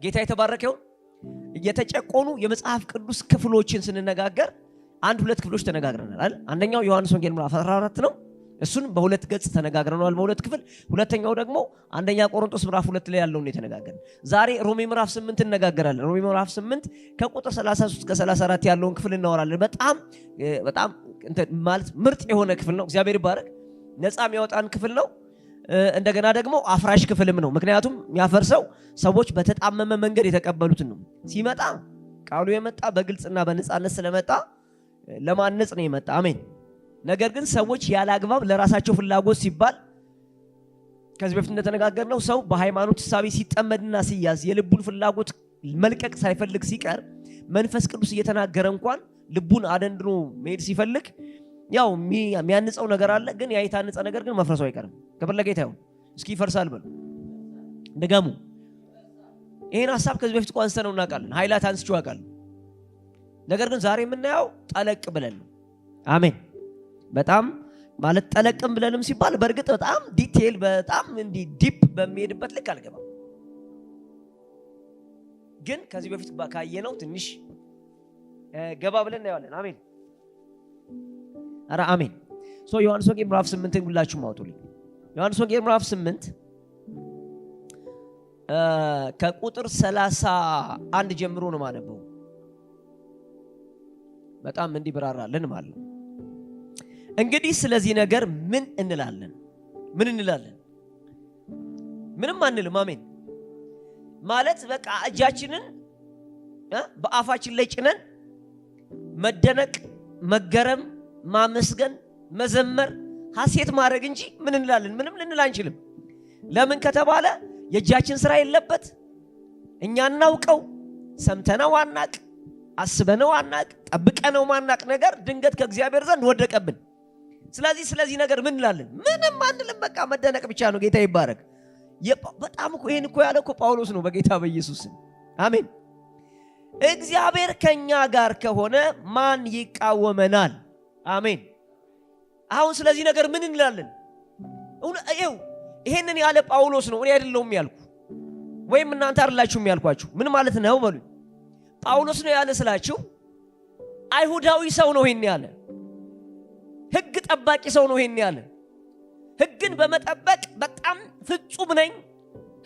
ጌታ የተባረከው የተጨቆኑ የመጽሐፍ ቅዱስ ክፍሎችን ስንነጋገር አንድ ሁለት ክፍሎች ተነጋግረናል አይደል? አንደኛው ዮሐንስ ወንጌል ምዕራፍ 14 ነው። እሱን በሁለት ገጽ ተነጋግረናል በሁለት ክፍል። ሁለተኛው ደግሞ አንደኛ ቆሮንቶስ ምዕራፍ 2 ላይ ያለውን የተነጋገርን። ዛሬ ሮሜ ምዕራፍ 8 እንነጋገራለን። ሮሜ ምዕራፍ 8 ከቁጥር 33 እስከ 34 ያለውን ክፍል እናወራለን። በጣም ማለት ምርጥ የሆነ ክፍል ነው። እግዚአብሔር ይባረክ። ነፃ የሚያወጣን ክፍል ነው። እንደገና ደግሞ አፍራሽ ክፍልም ነው። ምክንያቱም የሚያፈርሰው ሰዎች በተጣመመ መንገድ የተቀበሉትን ነው። ሲመጣ ቃሉ የመጣ በግልጽና በነፃነት ስለመጣ ለማነጽ ነው የመጣ። አሜን። ነገር ግን ሰዎች ያለ አግባብ ለራሳቸው ፍላጎት ሲባል ከዚህ በፊት እንደተነጋገርነው ሰው በሃይማኖት ሐሳብ ሲጠመድና ሲያዝ የልቡን ፍላጎት መልቀቅ ሳይፈልግ ሲቀር መንፈስ ቅዱስ እየተናገረ እንኳን ልቡን አደንድኖ መሄድ ሲፈልግ ያው የሚያንጸው ነገር አለ። ግን ያ የታነጸ ነገር ግን መፍረሱ አይቀርም። ክብር ለጌታ ይሁን። እስኪ ይፈርሳል በሉ ደጋሙ። ይሄን ሐሳብ ከዚህ በፊት አንስተነው እናውቃለን። ኃይላት አንስቼው አውቃለሁ። ነገር ግን ዛሬ የምናየው ጠለቅ ብለን ነው። አሜን። በጣም ማለት ጠለቅም ብለንም ሲባል በእርግጥ በጣም ዲቴል በጣም እንዲ ዲፕ በሚሄድበት ልክ አልገባም። ግን ከዚህ በፊት ካየነው ትንሽ ገባ ብለን እናያለን። አሜን። አረ አሜን። ዮሐንስ ወንጌል ምዕራፍ 8 ሁላችሁም አውጡልኝ። ዮሐንስ ወንጌል ምዕራፍ 8 ከቁጥር 31 ጀምሮ ነው ማነበው። በጣም እንዲብራራልን ማለት ነው። እንግዲህ ስለዚህ ነገር ምን እንላለን? ምንም አንልም። አሜን። ማለት በቃ እጃችንን በአፋችን ላይ ጭነን መደነቅ፣ መገረም፣ ማመስገን፣ መዘመር፣ ሐሴት ማድረግ እንጂ ምን እንላለን? ምንም ልንል አንችልም። ለምን ከተባለ የእጃችን ስራ የለበት። እኛ እናውቀው፣ ሰምተነው አናቅ፣ አስበነው አናቅ፣ ጠብቀነው ማናቅ ነገር ድንገት ከእግዚአብሔር ዘንድ ወደቀብን። ስለዚህ ነገር ምን እንላለን? ምንም አንልም። በቃ መደነቅ ብቻ ነው። ጌታ ይባረክ። በጣም እኮ ይሄን እኮ ያለው እኮ ጳውሎስ ነው በጌታ በኢየሱስ ስም። አሜን። እግዚአብሔር ከኛ ጋር ከሆነ ማን ይቃወመናል? አሜን። አሁን ስለዚህ ነገር ምን እንላለን? ይሄንን ያለ ጳውሎስ ነው፣ እኔ አይደለሁም ያልኩ፣ ወይም እናንተ አይደላችሁም ያልኳችሁ። ምን ማለት ነው በሉ። ጳውሎስ ነው ያለ ስላችሁ አይሁዳዊ ሰው ነው ይሄን ያለ፣ ሕግ ጠባቂ ሰው ነው ይሄን ያለ። ሕግን በመጠበቅ በጣም ፍጹም ነኝ፣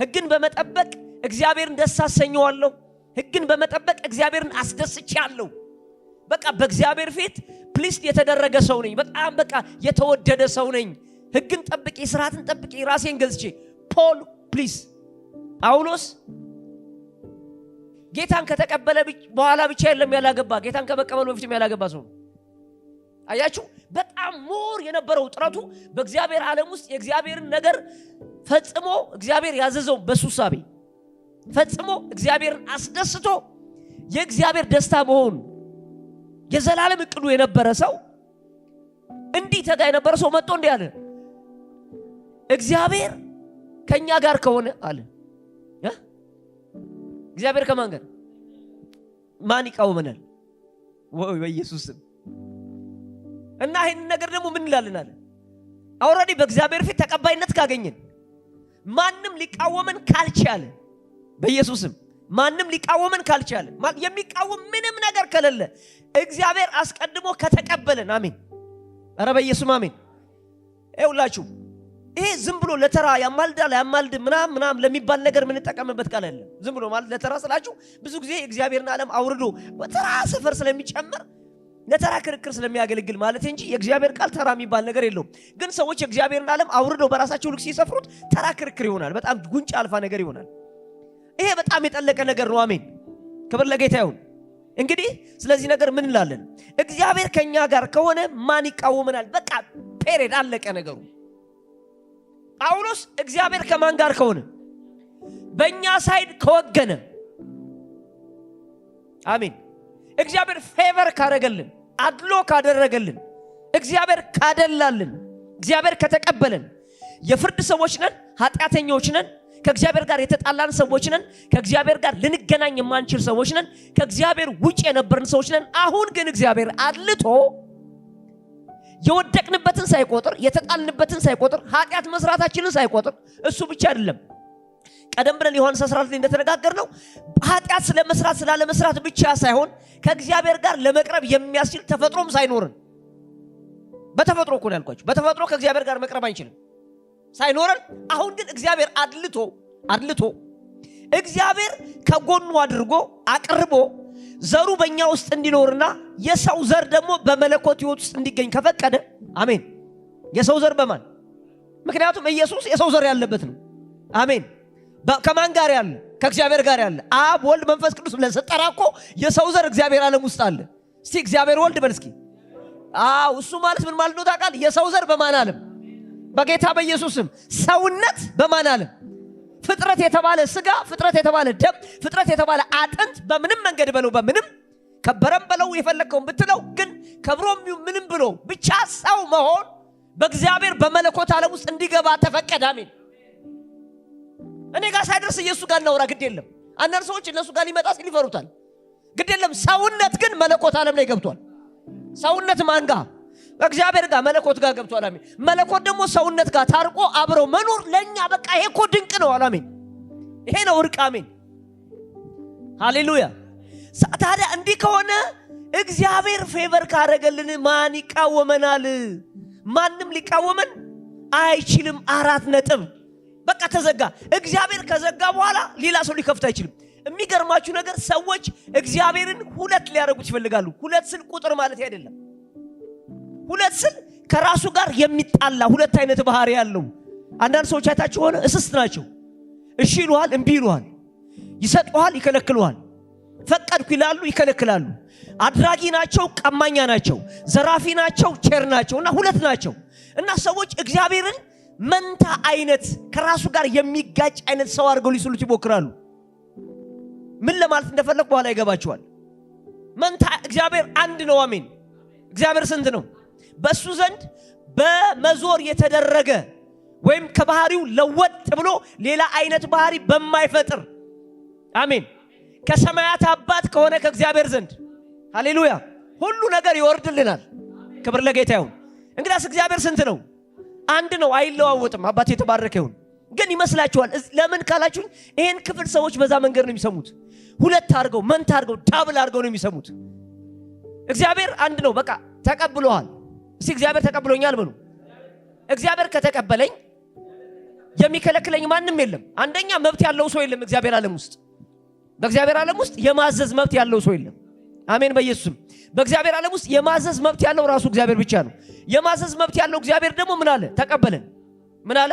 ሕግን በመጠበቅ እግዚአብሔርን ደስ አሰኘዋለሁ፣ ሕግን በመጠበቅ እግዚአብሔርን አስደስቻለሁ። በቃ በእግዚአብሔር ፊት ፕሊስት የተደረገ ሰው ነኝ፣ በጣም በቃ የተወደደ ሰው ነኝ። ሕግን ጠብቄ ስርዓትን ጠብቄ ራሴን ገዝቼ ፖል ፕሊስ ጳውሎስ ጌታን ከተቀበለ በኋላ ብቻ የለም ያላገባ፣ ጌታን ከመቀበሉ በፊትም ያላገባ ሰው ነው። አያችሁ፣ በጣም ሞር የነበረው ጥረቱ በእግዚአብሔር ዓለም ውስጥ የእግዚአብሔርን ነገር ፈጽሞ እግዚአብሔር ያዘዘው በሱሳቤ ፈጽሞ እግዚአብሔርን አስደስቶ የእግዚአብሔር ደስታ መሆን የዘላለም እቅዱ የነበረ ሰው እንዲህ ተጋ የነበረ ሰው መጥቶ እንዲህ አለ፣ እግዚአብሔር ከኛ ጋር ከሆነ አለ። እግዚአብሔር ከማን ጋር? ማን ይቃወመናል? ወይ በኢየሱስ ስም። እና ይሄን ነገር ደግሞ ምን እንላለን አለ። ኦልሬዲ በእግዚአብሔር ፊት ተቀባይነት ካገኘን ማንም ሊቃወመን ካልቻለ በኢየሱስ ስም ማንም ሊቃወመን ካልቻለ የሚቃወም ምንም ነገር ከሌለ እግዚአብሔር አስቀድሞ ከተቀበለን አሜን። አረ በኢየሱስ አሜን። ይኸውላችሁ ይሄ ዝም ብሎ ለተራ ያማልድ ምናም ለሚባል ነገር ምን ተጠቀምበት ቃል አይደለም። ዝም ብሎ ማለት ለተራ ስላችሁ ብዙ ጊዜ እግዚአብሔርን ዓለም አውርዶ በተራ ሰፈር ስለሚጨምር ለተራ ክርክር ስለሚያገለግል ማለት እንጂ የእግዚአብሔር ቃል ተራ የሚባል ነገር የለውም። ግን ሰዎች የእግዚአብሔርን ዓለም አውርዶ በራሳቸው ልክ ሲሰፍሩት ተራ ክርክር ይሆናል። በጣም ጉንጭ አልፋ ነገር ይሆናል። ይሄ በጣም የጠለቀ ነገር ነው። አሜን። ክብር ለጌታ ይሁን። እንግዲህ ስለዚህ ነገር ምን እንላለን? እግዚአብሔር ከኛ ጋር ከሆነ ማን ይቃወመናል? በቃ ፔሬድ፣ አለቀ ነገሩ። ጳውሎስ እግዚአብሔር ከማን ጋር ከሆነ በእኛ ሳይድ ከወገነ አሜን። እግዚአብሔር ፌቨር ካደረገልን፣ አድሎ ካደረገልን፣ እግዚአብሔር ካደላልን፣ እግዚአብሔር ከተቀበለን የፍርድ ሰዎች ነን፣ ኃጢአተኞች ነን፣ ከእግዚአብሔር ጋር የተጣላን ሰዎች ነን፣ ከእግዚአብሔር ጋር ልንገናኝ የማንችል ሰዎች ነን፣ ከእግዚአብሔር ውጭ የነበርን ሰዎች ነን። አሁን ግን እግዚአብሔር አድልቶ የወደቅንበትን ሳይቆጥር፣ የተጣልንበትን ሳይቆጥር፣ ኃጢአት መስራታችንን ሳይቆጥር፣ እሱ ብቻ አይደለም ቀደም ብለን ዮሐንስ 14 ላይ እንደተነጋገርነው ኃጢአት ስለመስራት ስላለ መስራት ብቻ ሳይሆን ከእግዚአብሔር ጋር ለመቅረብ የሚያስችል ተፈጥሮም ሳይኖርን በተፈጥሮ እኮ ነው ያልኳችሁ። በተፈጥሮ ከእግዚአብሔር ጋር መቅረብ አንችልም ሳይኖርን፣ አሁን ግን እግዚአብሔር አድልቶ እግዚአብሔር ከጎኑ አድርጎ አቅርቦ ዘሩ በእኛ ውስጥ እንዲኖርና የሰው ዘር ደግሞ በመለኮት ሕይወት ውስጥ እንዲገኝ ከፈቀደ አሜን። የሰው ዘር በማን? ምክንያቱም ኢየሱስ የሰው ዘር ያለበት ነው። አሜን። ከማን ጋር ያለ? ከእግዚአብሔር ጋር ያለ አብ ወልድ መንፈስ ቅዱስ ብለን ስጠራኮ የሰው ዘር እግዚአብሔር ዓለም ውስጥ አለ። እስቲ እግዚአብሔር ወልድ በል እስኪ። እሱ ማለት ምን ማለት ነው ታውቃለህ? የሰው ዘር በማን ዓለም? በጌታ በኢየሱስም። ሰውነት በማን ዓለም? ፍጥረት የተባለ ስጋ፣ ፍጥረት የተባለ ደም፣ ፍጥረት የተባለ አጥንት በምንም መንገድ በለው በምንም ከበረም በለው የፈለከውን ብትለው ግን ከብሮም ምንም ብሎ ብቻ ሰው መሆን በእግዚአብሔር በመለኮት ዓለም ውስጥ እንዲገባ ተፈቀደ። አሜን። እኔ ጋር ሳይደርስ ኢየሱስ ጋር እናውራ ግድ የለም። አንዳንድ ሰዎች እነሱ ጋር ሊመጣ ሲል ይፈሩታል። ግድ የለም። ሰውነት ግን መለኮት ዓለም ላይ ገብቷል። ሰውነት ማን ጋር? እግዚአብሔር ጋር መለኮት ጋር ገብቷል። አሜን። መለኮት ደግሞ ሰውነት ጋር ታርቆ አብረው መኖር ለኛ በቃ ይሄ እኮ ድንቅ ነው። አሜን። ይሄ ነው እርቅ። አሜን ሃሌሉያ። ታዲያ እንዲህ ከሆነ እግዚአብሔር ፌቨር ካደረገልን ማን ይቃወመናል? ማንም ሊቃወመን አይችልም። 4 ነጥብ። በቃ ተዘጋ። እግዚአብሔር ከዘጋ በኋላ ሌላ ሰው ሊከፍት አይችልም። የሚገርማችሁ ነገር ሰዎች እግዚአብሔርን ሁለት ሊያደርጉት ይፈልጋሉ። ሁለት ስል ቁጥር ማለት አይደለም። ሁለት ስል ከራሱ ጋር የሚጣላ ሁለት አይነት ባህሪ ያለው። አንዳንድ ሰዎች አይታችሁ ሆነ እስስት ናቸው። እሺ ይሉሃል፣ እምቢ ይሉሃል፣ ይሰጡሃል፣ ይከለክሉሃል። ፈቀድኩ ይላሉ፣ ይከለክላሉ። አድራጊ ናቸው፣ ቀማኛ ናቸው፣ ዘራፊ ናቸው፣ ቸር ናቸውና ሁለት ናቸው። እና ሰዎች እግዚአብሔርን መንታ አይነት ከራሱ ጋር የሚጋጭ አይነት ሰው አድርገው ሊስሉት ይሞክራሉ። ምን ለማለት እንደፈለኩ በኋላ ይገባቸዋል። መንታ እግዚአብሔር አንድ ነው። አሜን። እግዚአብሔር ስንት ነው? በሱ ዘንድ በመዞር የተደረገ ወይም ከባህሪው ለወጥ ብሎ ሌላ አይነት ባህሪ በማይፈጥር አሜን ከሰማያት አባት ከሆነ ከእግዚአብሔር ዘንድ ሃሌሉያ ሁሉ ነገር ይወርድልናል። ክብር ለጌታ ይሁን። እንግዲያስ እግዚአብሔር ስንት ነው? አንድ ነው፣ አይለዋወጥም። አባቴ የተባረከ ይሁን። ግን ይመስላችኋል? ለምን ካላችሁ ይሄን ክፍል ሰዎች በዛ መንገድ ነው የሚሰሙት። ሁለት አድርገው መንታ አድርገው ዳብል አድርገው ነው የሚሰሙት። እግዚአብሔር አንድ ነው፣ በቃ ተቀብሎሃል። እስቲ እግዚአብሔር ተቀብሎኛል በሉ። እግዚአብሔር ከተቀበለኝ የሚከለክለኝ ማንም የለም። አንደኛ መብት ያለው ሰው የለም እግዚአብሔር ዓለም ውስጥ። በእግዚአብሔር ዓለም ውስጥ የማዘዝ መብት ያለው ሰው የለም። አሜን በኢየሱስም። በእግዚአብሔር ዓለም ውስጥ የማዘዝ መብት ያለው ራሱ እግዚአብሔር ብቻ ነው። የማዘዝ መብት ያለው እግዚአብሔር ደግሞ ምን አለ? ተቀበለን። ምን አለ?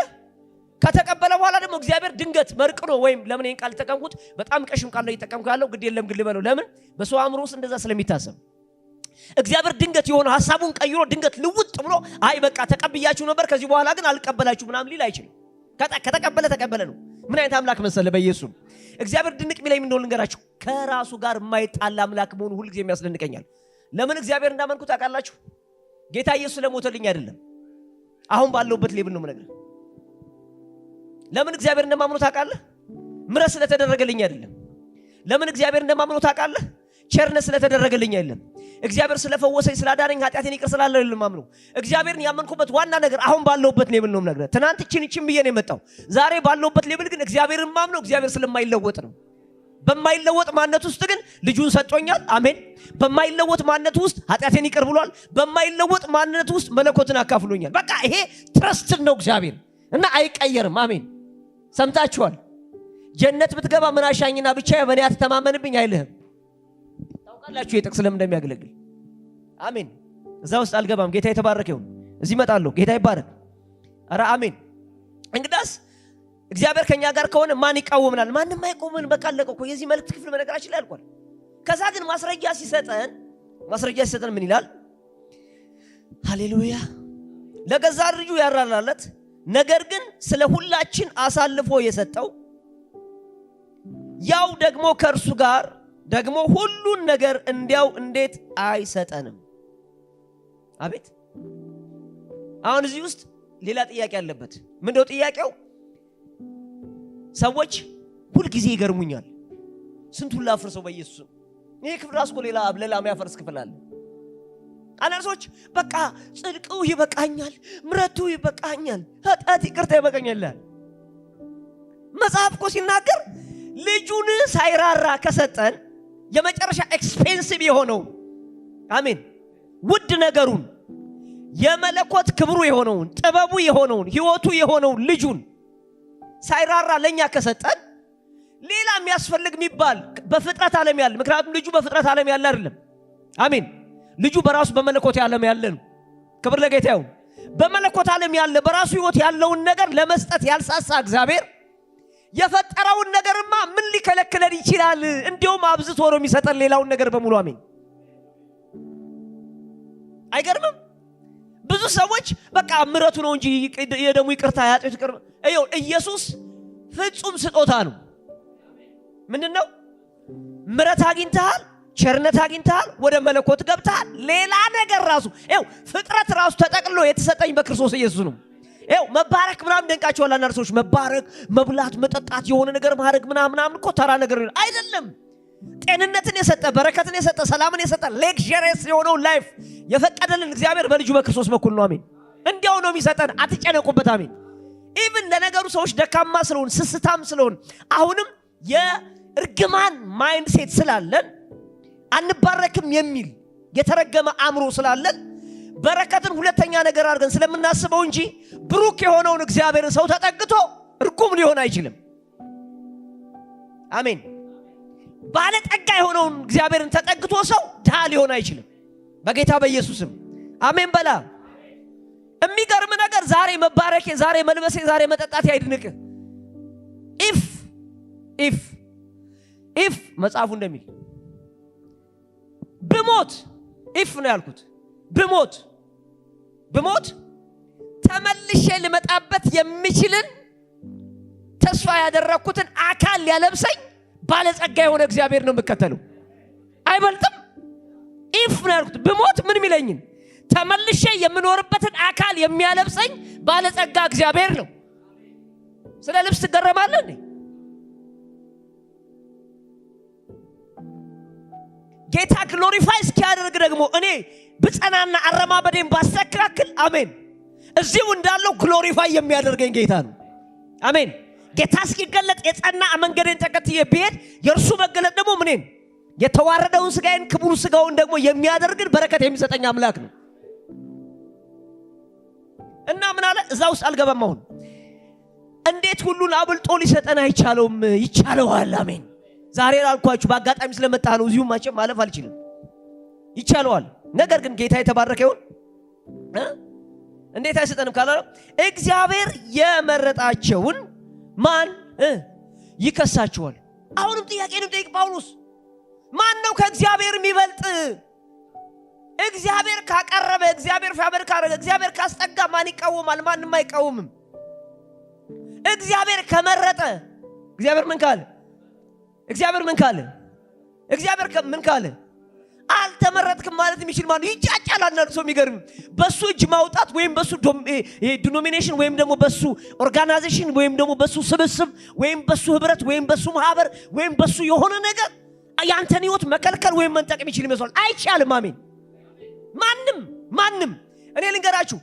ከተቀበለ በኋላ ደግሞ እግዚአብሔር ድንገት መርቅኖ ወይም ለምን ይሄን ቃል ተጠቀምኩት? በጣም ቀሽም ቃል ነው እየተጠቀምኩ ያለው። ግድ የለም ግን ልበለው። ለምን? በሰው አእምሮ ውስጥ እንደዛ ስለሚታሰብ እግዚአብሔር ድንገት የሆነ ሐሳቡን ቀይሮ ድንገት ልውጥ ብሎ አይ በቃ ተቀብያችሁ ነበር ከዚህ በኋላ ግን አልቀበላችሁ ምናምን ሊል አይችልም። ከተቀበለ ተቀበለ ነው። ምን አይነት አምላክ መሰለ በኢየሱስ። እግዚአብሔር ድንቅ ቢለኝ ምን እንደሆነ ልንገራችሁ። ከራሱ ጋር የማይጣላ አምላክ መሆኑ ሁሉ ጊዜ የሚያስደንቀኛል። ለምን እግዚአብሔር እንዳመንኩት ታውቃላችሁ? ጌታ ኢየሱስ ለሞተልኝ አይደለም፣ አሁን ባለውበት ሌብል ነው የምነግርህ። ለምን እግዚአብሔር እንደማምነው ታውቃለህ? ምሕረት ስለተደረገልኝ አይደለም። ለምን እግዚአብሔር እንደማምነው ታውቃለህ? ቸርነት ስለተደረገልኝ አይደለም። እግዚአብሔር ስለፈወሰኝ ስላዳነኝ ኃጢአቴን ይቅር ስላለው አይደለም ማምነው። እግዚአብሔርን ያመንኩበት ዋና ነገር አሁን ባለውበት ሌብል ነው የምነግርህ። ትናንት እቺን ብዬ ነው የመጣው። ዛሬ ባለውበት ሌብል ግን እግዚአብሔርን ማምነው እግዚአብሔር ስለማይለወጥ ነው። በማይለወጥ ማንነት ውስጥ ግን ልጁን ሰጥቶኛል። አሜን። በማይለወጥ ማንነት ውስጥ ኃጢአቴን ይቅር ብሏል። በማይለወጥ ማንነት ውስጥ መለኮትን አካፍሎኛል። በቃ ይሄ ትረስት ነው እግዚአብሔር እና አይቀየርም። አሜን። ሰምታችኋል? ጀነት ብትገባ ምን አሻኝና ብቻ በእኔ አትተማመንብኝ አይልህም። ታውቃላችሁ የጥቅስ ለምን እንደሚያገለግል። አሜን። እዛ ውስጥ አልገባም። ጌታ የተባረከ ይሁን። እዚህ እመጣለሁ። ጌታ ይባረክ። ኧረ አሜን። እንግዳስ እግዚአብሔር ከኛ ጋር ከሆነ ማን ይቃወምናል? ማንም አይቆመን። በቃ አለቀ እኮ። የዚህ መልእክት ክፍል በነገራችን ላይ አልቋል። ከዛ ግን ማስረጃ ሲሰጠን ምን ይላል? ሃሌሉያ። ለገዛ ልጁ ያራራለት ነገር ግን ስለ ሁላችን አሳልፎ የሰጠው ያው ደግሞ ከእርሱ ጋር ደግሞ ሁሉን ነገር እንዲያው እንዴት አይሰጠንም? አቤት። አሁን እዚህ ውስጥ ሌላ ጥያቄ አለበት። ምንድነው ጥያቄው? ሰዎች ሁሉ ጊዜ ይገርሙኛል። ስንቱን ላፍርሰው በኢየሱስ። ይሄ ክፍል ራሱ ሌላ አብለላም ያፈርስ ክፍል አለ። አናርሶች በቃ ጽድቁ ይበቃኛል፣ ምረቱ ይበቃኛል፣ ኃጢአት ይቅርታ ይበቃኛል። መጽሐፍ እኮ ሲናገር ልጁን ሳይራራ ከሰጠን የመጨረሻ ኤክስፔንሲቭ የሆነው አሜን ውድ ነገሩን የመለኮት ክብሩ የሆነውን ጥበቡ የሆነውን ሕይወቱ የሆነውን ልጁን ሳይራራ ለኛ ከሰጠን ሌላ የሚያስፈልግ የሚባል በፍጥረት ዓለም ያለ ምክንያቱም ልጁ በፍጥረት ዓለም ያለ አይደለም አሜን ልጁ በራሱ በመለኮት ዓለም ያለ ነው ክብር ለጌታ ይሁን በመለኮት ዓለም ያለ በራሱ ሕይወት ያለውን ነገር ለመስጠት ያልሳሳ እግዚአብሔር የፈጠረውን ነገርማ ምን ሊከለክለን ይችላል እንዲያውም አብዝቶ ነው የሚሰጠን ሌላውን ነገር በሙሉ አሜን አይገርምም ብዙ ሰዎች በቃ ምሕረቱ ነው እንጂ የደሙ ይቅርታ ያጥቶ ይቅር እዩ ኢየሱስ ፍጹም ስጦታ ነው ምንድነው ምሕረት አግኝተሃል ቸርነት አግኝተሃል ወደ መለኮት ገብተሃል ሌላ ነገር ራሱ እዩ ፍጥረት ራሱ ተጠቅልሎ የተሰጠኝ በክርስቶስ ኢየሱስ ነው እዩ መባረክ ምናምን ደንቃቸዋል አንዳንዶች መባረክ መብላት መጠጣት የሆነ ነገር ማድረግ ምናምን እኮ ተራ ነገር አይደለም ጤንነትን የሰጠ በረከትን የሰጠ ሰላምን የሰጠ ሌክዠሪየስ የሆነው ላይፍ የፈቀደልን እግዚአብሔር በልጁ በክርስቶስ በኩል ነው አሜን እንዲያው ነው የሚሰጠን አትጨነቁበት አሜን ኢቭን ለነገሩ ሰዎች ደካማ ስለሆን ስስታም ስለሆን አሁንም የእርግማን ማይንድ ሴት ስላለን አንባረክም የሚል የተረገመ አእምሮ ስላለን በረከትን ሁለተኛ ነገር አድርገን ስለምናስበው እንጂ ብሩክ የሆነውን እግዚአብሔርን ሰው ተጠግቶ እርጉም ሊሆን አይችልም አሜን ባለጠጋ የሆነውን እግዚአብሔርን ተጠግቶ ሰው ድሃ ሊሆን አይችልም በጌታ በኢየሱስም አሜን በላ የሚገርም ነገር ዛሬ መባረኬ ዛሬ መልበሴ ዛሬ መጠጣቴ አይድንቅ ኢፍ መጽሐፉ እንደሚል ብሞት ኢፍ ነው ያልኩት ብሞት ተመልሼ ልመጣበት የሚችልን ተስፋ ያደረኩትን አካል ሊያለብሰኝ ባለጸጋ የሆነ እግዚአብሔር ነው የምከተለው አይበልጥም ኢፍ ነው ያልኩት ብሞት ምን ሚለኝን ተመልሼ የምኖርበትን አካል የሚያለብሰኝ ባለጸጋ እግዚአብሔር ነው ስለ ልብስ ትገረማለህ እንዴ ጌታ ግሎሪፋይ እስኪያደርግ ደግሞ እኔ ብጸናና አረማመዴን ባስተካክል አሜን እዚሁ እንዳለው ግሎሪፋይ የሚያደርገኝ ጌታ ነው አሜን ጌታ እስኪገለጥ የጸና መንገዴን ተከትዬ ብሄድ የእርሱ መገለጥ ደግሞ ምንን የተዋረደውን ስጋዬን ክቡር ስጋውን ደግሞ የሚያደርግን በረከት የሚሰጠኝ አምላክ ነው እና ምን አለ እዛ ውስጥ አልገባም አሁን እንዴት ሁሉን አብልጦ ሊሰጠን አይቻለውም ይቻለዋል አሜን ዛሬ ላልኳችሁ በአጋጣሚ ስለመጣ ነው እዚሁ ማቸም ማለፍ አልችልም ይቻለዋል ነገር ግን ጌታ የተባረከ ይሁን እንዴት አይሰጠንም ካለ እግዚአብሔር የመረጣቸውን ማን ይከሳቸዋል አሁንም ጥያቄንም ጠይቅ ጳውሎስ ማን ነው ከእግዚአብሔር የሚበልጥ እግዚአብሔር ካቀረበ እግዚአብሔር ፋብር ካረገ እግዚአብሔር ካስጠጋ ማን ይቃወማል ማንንም አይቃወምም እግዚአብሔር ከመረጠ እግዚአብሔር ምን ካለ እግዚአብሔር ምን ካለ አልተመረጥክም ማለት የሚችል ማን ይጫጫል አንዳንድ ሰው የሚገርም በሱ እጅ ማውጣት ወይም በሱ ዲኖሚኔሽን ወይም ደግሞ በሱ ኦርጋናይዜሽን ወይም ደግሞ በሱ ስብስብ ወይም በሱ ህብረት ወይም በሱ ማህበር ወይም በሱ የሆነ ነገር ያንተን ህይወት መከልከል ወይም መንጠቅ የሚችል ይመስላል አይቻልም አሜን ማንም እኔ ልንገራችሁ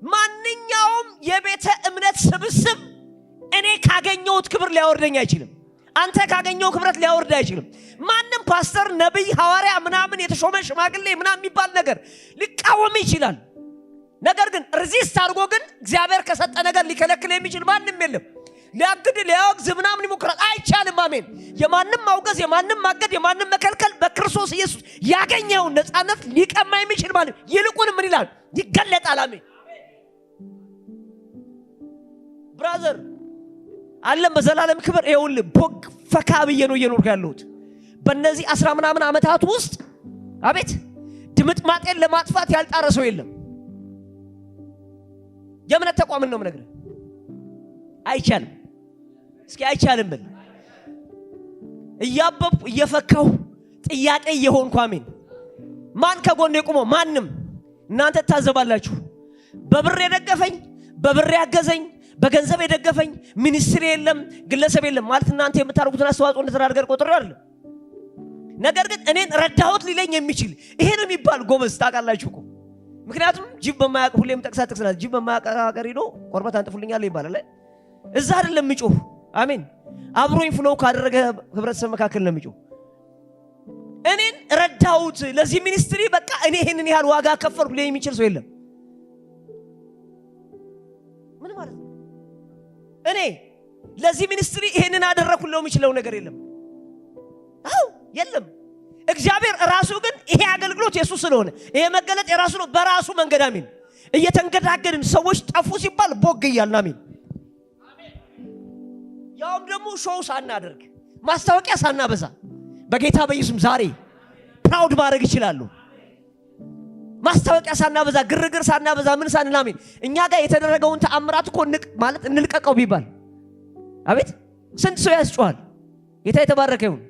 ማንኛውም የቤተ እምነት ስብስብ እኔ ካገኘሁት ክብር ሊያወርደኝ አይችልም አንተ ካገኘው ክብረት ሊያወርድ አይችልም ማንም ፓስተር ነብይ ሐዋርያ ምናምን የተሾመ ሽማግሌ ምናምን የሚባል ነገር ሊቃወም ይችላል ነገር ግን ሬዚስት አድርጎ ግን እግዚአብሔር ከሰጠ ነገር ሊከለክል የሚችል ማንም የለም ሊያግድ ሊያወግዝ ምናምን ይሞክራል አይቻልም አሜን የማንም ማውገዝ የማንም ማገድ የማንም መከልከል በክርስቶስ ኢየሱስ ያገኘው ነፃነት ሊቀማ የሚችል ማለት ይልቁንም ምን ይላል ይገለጣል አሜን ብራዘር ዓለም በዘላለም ክብር ይሁን ቦግ ፈካብዬ ነው እየኖርኩ ያለሁት በእነዚህ 10 ምናምን ዓመታት ውስጥ አቤት ድምጥማጤን ለማጥፋት ያልጣረ ሰው የለም የእምነት ተቋም ነው ምነግርህ አይቻልም እስኪ አይቻልም ብል እያበብ እየፈካው ጥያቄ እየሆንኩ አሜን ማን ከጎኔ ቆሞ ማንም እናንተ ታዘባላችሁ በብር የደገፈኝ በብር ያገዘኝ በገንዘብ የደገፈኝ ሚኒስትሪ የለም ግለሰብ የለም ማለት እናንተ የምታርጉትን አስተዋጽኦ እንደተራርገር ቆጥሮ አይደለም ነገር ግን እኔን ረዳሁት ሊለኝ የሚችል ይሄ ነው የሚባል ጎበዝ ታውቃላችሁ እኮ ምክንያቱም ጅብ በማያቀፍ ሁሌም ተክሳት ተክሳት ጅብ በማያቀፍ ሀገር ሄዶ ቆርበት አንጥፉልኛል ይባላል እዛ አይደለም ምጮህ አሜን። አብሮኝ ፍሎው ካደረገ ህብረተሰብ መካከል ነው የሚጮህ። እኔን ረዳሁት ለዚህ ሚኒስትሪ በቃ እኔ ይሄንን ያህል ዋጋ ከፈልኩ ላይ የሚችል ሰው የለም። ምን ማለት ነው? እኔ ለዚህ ሚኒስትሪ ይሄንን አደረኩለው የሚችለው ነገር የለም። አው የለም። እግዚአብሔር ራሱ ግን ይሄ አገልግሎት የሱ ስለሆነ ይሄ መገለጥ የራሱ ነው። በራሱ መንገድ አሜን። እየተንገዳገድን ሰዎች ጠፉ ሲባል ቦግ ይያልና አሜን። ያውም ደግሞ ሾው ሳናደርግ ማስታወቂያ ሳናበዛ በጌታ በኢየሱስ ዛሬ ፕራውድ ማድረግ ይችላል። ማስታወቂያ ሳናበዛ ግርግር ሳናበዛ ምን ሳንል አሜን። እኛ ጋር የተደረገውን ተአምራት እኮ ማለት እንልቀቀው ቢባል አቤት ስንት ሰው ያስጨዋል። ጌታ የተባረከ ይሁን።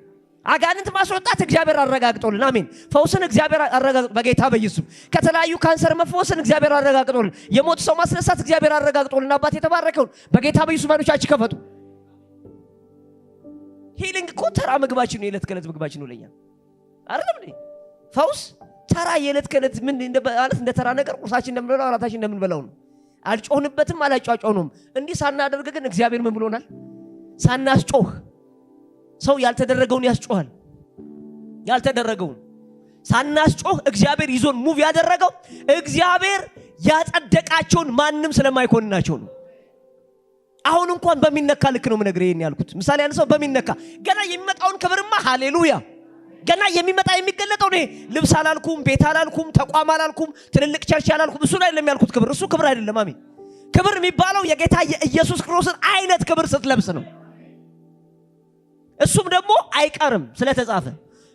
አጋንንት ማስወጣት እግዚአብሔር አረጋግጦልን አሜን። ፈውስን እግዚአብሔር አረጋግጦ በጌታ በኢየሱስ ከተለያዩ ካንሰር መፈወስን እግዚአብሔር አረጋግጦልን የሞት ሰው ማስነሳት እግዚአብሔር አረጋግጦልን አባት የተባረከ ይሁን። በጌታ በኢየሱስ ባኖቻችሁ ከፈቱ። ሂሊንግ እኮ ተራ ምግባችን ነው። የዕለት ከዕለት ምግባችን ነው ለኛ አይደለም እንዴ? ፈውስ ተራ የዕለት ከዕለት ምን ማለት እንደ ተራ ነገር ቁርሳችን እንደምንበላው አራታችን እንደምንበላው ነው። አልጮህንበትም አላጫጫውንም። እንዲህ ሳናደርግ ግን እግዚአብሔር ምን ብሎናል? ሳናስጮህ ሰው ያልተደረገውን ያስጮሃል። ያልተደረገውን ሳናስጮህ እግዚአብሔር ይዞን ሙቭ ያደረገው እግዚአብሔር ያጸደቃቸውን ማንም ስለማይኮንናቸው ነው። አሁን እንኳን በሚነካ ልክ ነው ምነግርህ ይሄን ያልኩት። ምሳሌ ያነሳው በሚነካ ገና የሚመጣውን ክብርማ ሃሌሉያ ገና የሚመጣ የሚገለጠው ነው። ልብስ አላልኩም፣ ቤት አላልኩም፣ ተቋም አላልኩም፣ ትልልቅ ቸርች አላልኩም። እሱ አይደለም ያልኩት ክብር። እሱ ክብር አይደለም አሜን። ክብር የሚባለው የጌታ የኢየሱስ ክርስቶስን አይነት ክብር ስትለብስ ነው። እሱም ደግሞ አይቀርም ስለተጻፈ።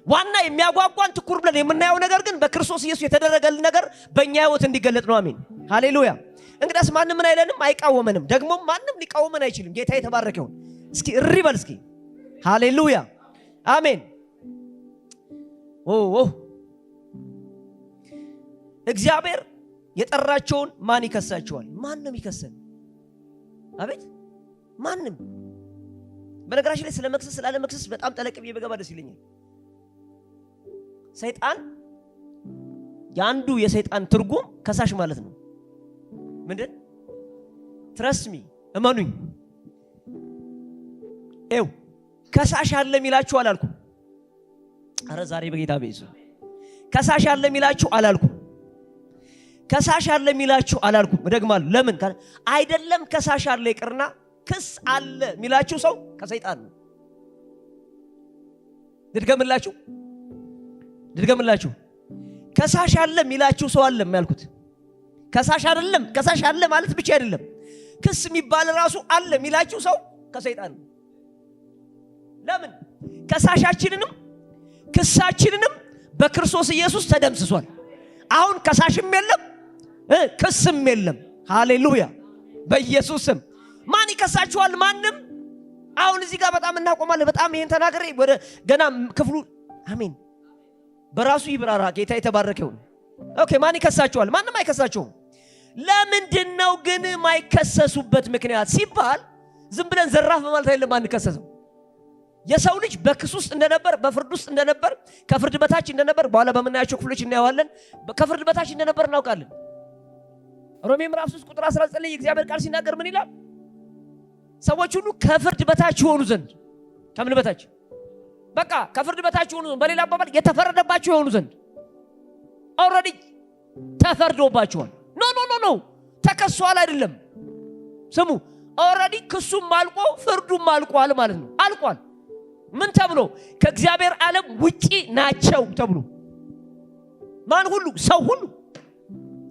ዋና የሚያጓጓን ትኩር ብለን የምናየው ነገር ግን በክርስቶስ ኢየሱስ የተደረገልን ነገር በእኛ ህይወት እንዲገለጥ ነው አሜን ሃሌሉያ። እንግዲያስ ማንም ምን አይለንም አይቃወመንም። ደግሞ ማንም ሊቃወመን አይችልም። ጌታ የተባረከ ይሁን። እስኪ እሪ በል እስኪ ሃሌሉያ አሜን። እግዚአብሔር የጠራቸውን ማን ይከሳቸዋል? ማንም ይከሰን አቤት ማንም። በነገራችን ላይ ስለ መክሰስ ስላለ መክሰስ በጣም ጠለቅ ብዬ በገባ ደስ ይለኛል። ሰይጣን ያንዱ የሰይጣን ትርጉም ከሳሽ ማለት ነው። ምንድን ትረስት ሚ እመኑኝ ከሳሽ አለ የሚላችሁ አላልኩም። አረ ዛሬ በጌታ በኢየሱስ ከሳሽ አለ የሚላችሁ አላልኩም። ከሳሽ አለ የሚላችሁ አላልኩም። እደግማለሁ። ለምን አይደለም ከሳሽ አለ ይቅርና ክስ አለ የሚላችሁ ሰው ከሰይጣን ነው። ድድገምላችሁ ከሳሽ አለ የሚላችሁ ሰው አለ የሚያልኩት ከሳሽ አይደለም። ከሳሽ አለ ማለት ብቻ አይደለም። ክስ የሚባል ራሱ አለ የሚላችሁ ሰው ከሰይጣን ነው። ለምን ከሳሻችንንም ክሳችንንም በክርስቶስ ኢየሱስ ተደምስሷል። አሁን ከሳሽም የለም ክስም የለም። ሃሌሉያ በኢየሱስ ስም። ማን ይከሳችኋል? ማንም። አሁን እዚህ ጋር በጣም እናቆማለን። በጣም ይሄን ተናገረ ወደ ገና ክፍሉ አሜን በራሱ ይብራራ። ጌታ የተባረከ ይሁን። ኦኬ ማን ይከሳችኋል? ማንም አይከሳችሁም። ለምንድነው ግን ማይከሰሱበት ምክንያት ሲባል ዝም ብለን ዘራፍ በማለት አይደለም አንከሰሰው። የሰው ልጅ በክስ ውስጥ እንደነበር በፍርድ ውስጥ እንደነበር ከፍርድ በታች እንደነበር በኋላ በመናያቸው ክፍሎች እናያለን። ከፍርድ በታች እንደነበር እናውቃለን። ሮሜ ምዕራፍ 3 ቁጥር 19 ላይ የእግዚአብሔር ቃል ሲናገር ምን ይላል? ሰዎች ሁሉ ከፍርድ በታች ይሆኑ ዘንድ ከምን በታች በቃ ከፍርድ በታች ይሆኑ ዘንድ በሌላ አባባል የተፈረደባቸው ይሆኑ ዘንድ ኦሬዲ ተፈርዶባቸዋል። ኖ ተከሷል አይደለም። ስሙ ኦሬዲ ክሱም አልቆ ፍርዱም አልቋል ማለት ነው። አልቋል። ምን ተብሎ? ከእግዚአብሔር ዓለም ውጪ ናቸው ተብሎ። ማን ሁሉ? ሰው ሁሉ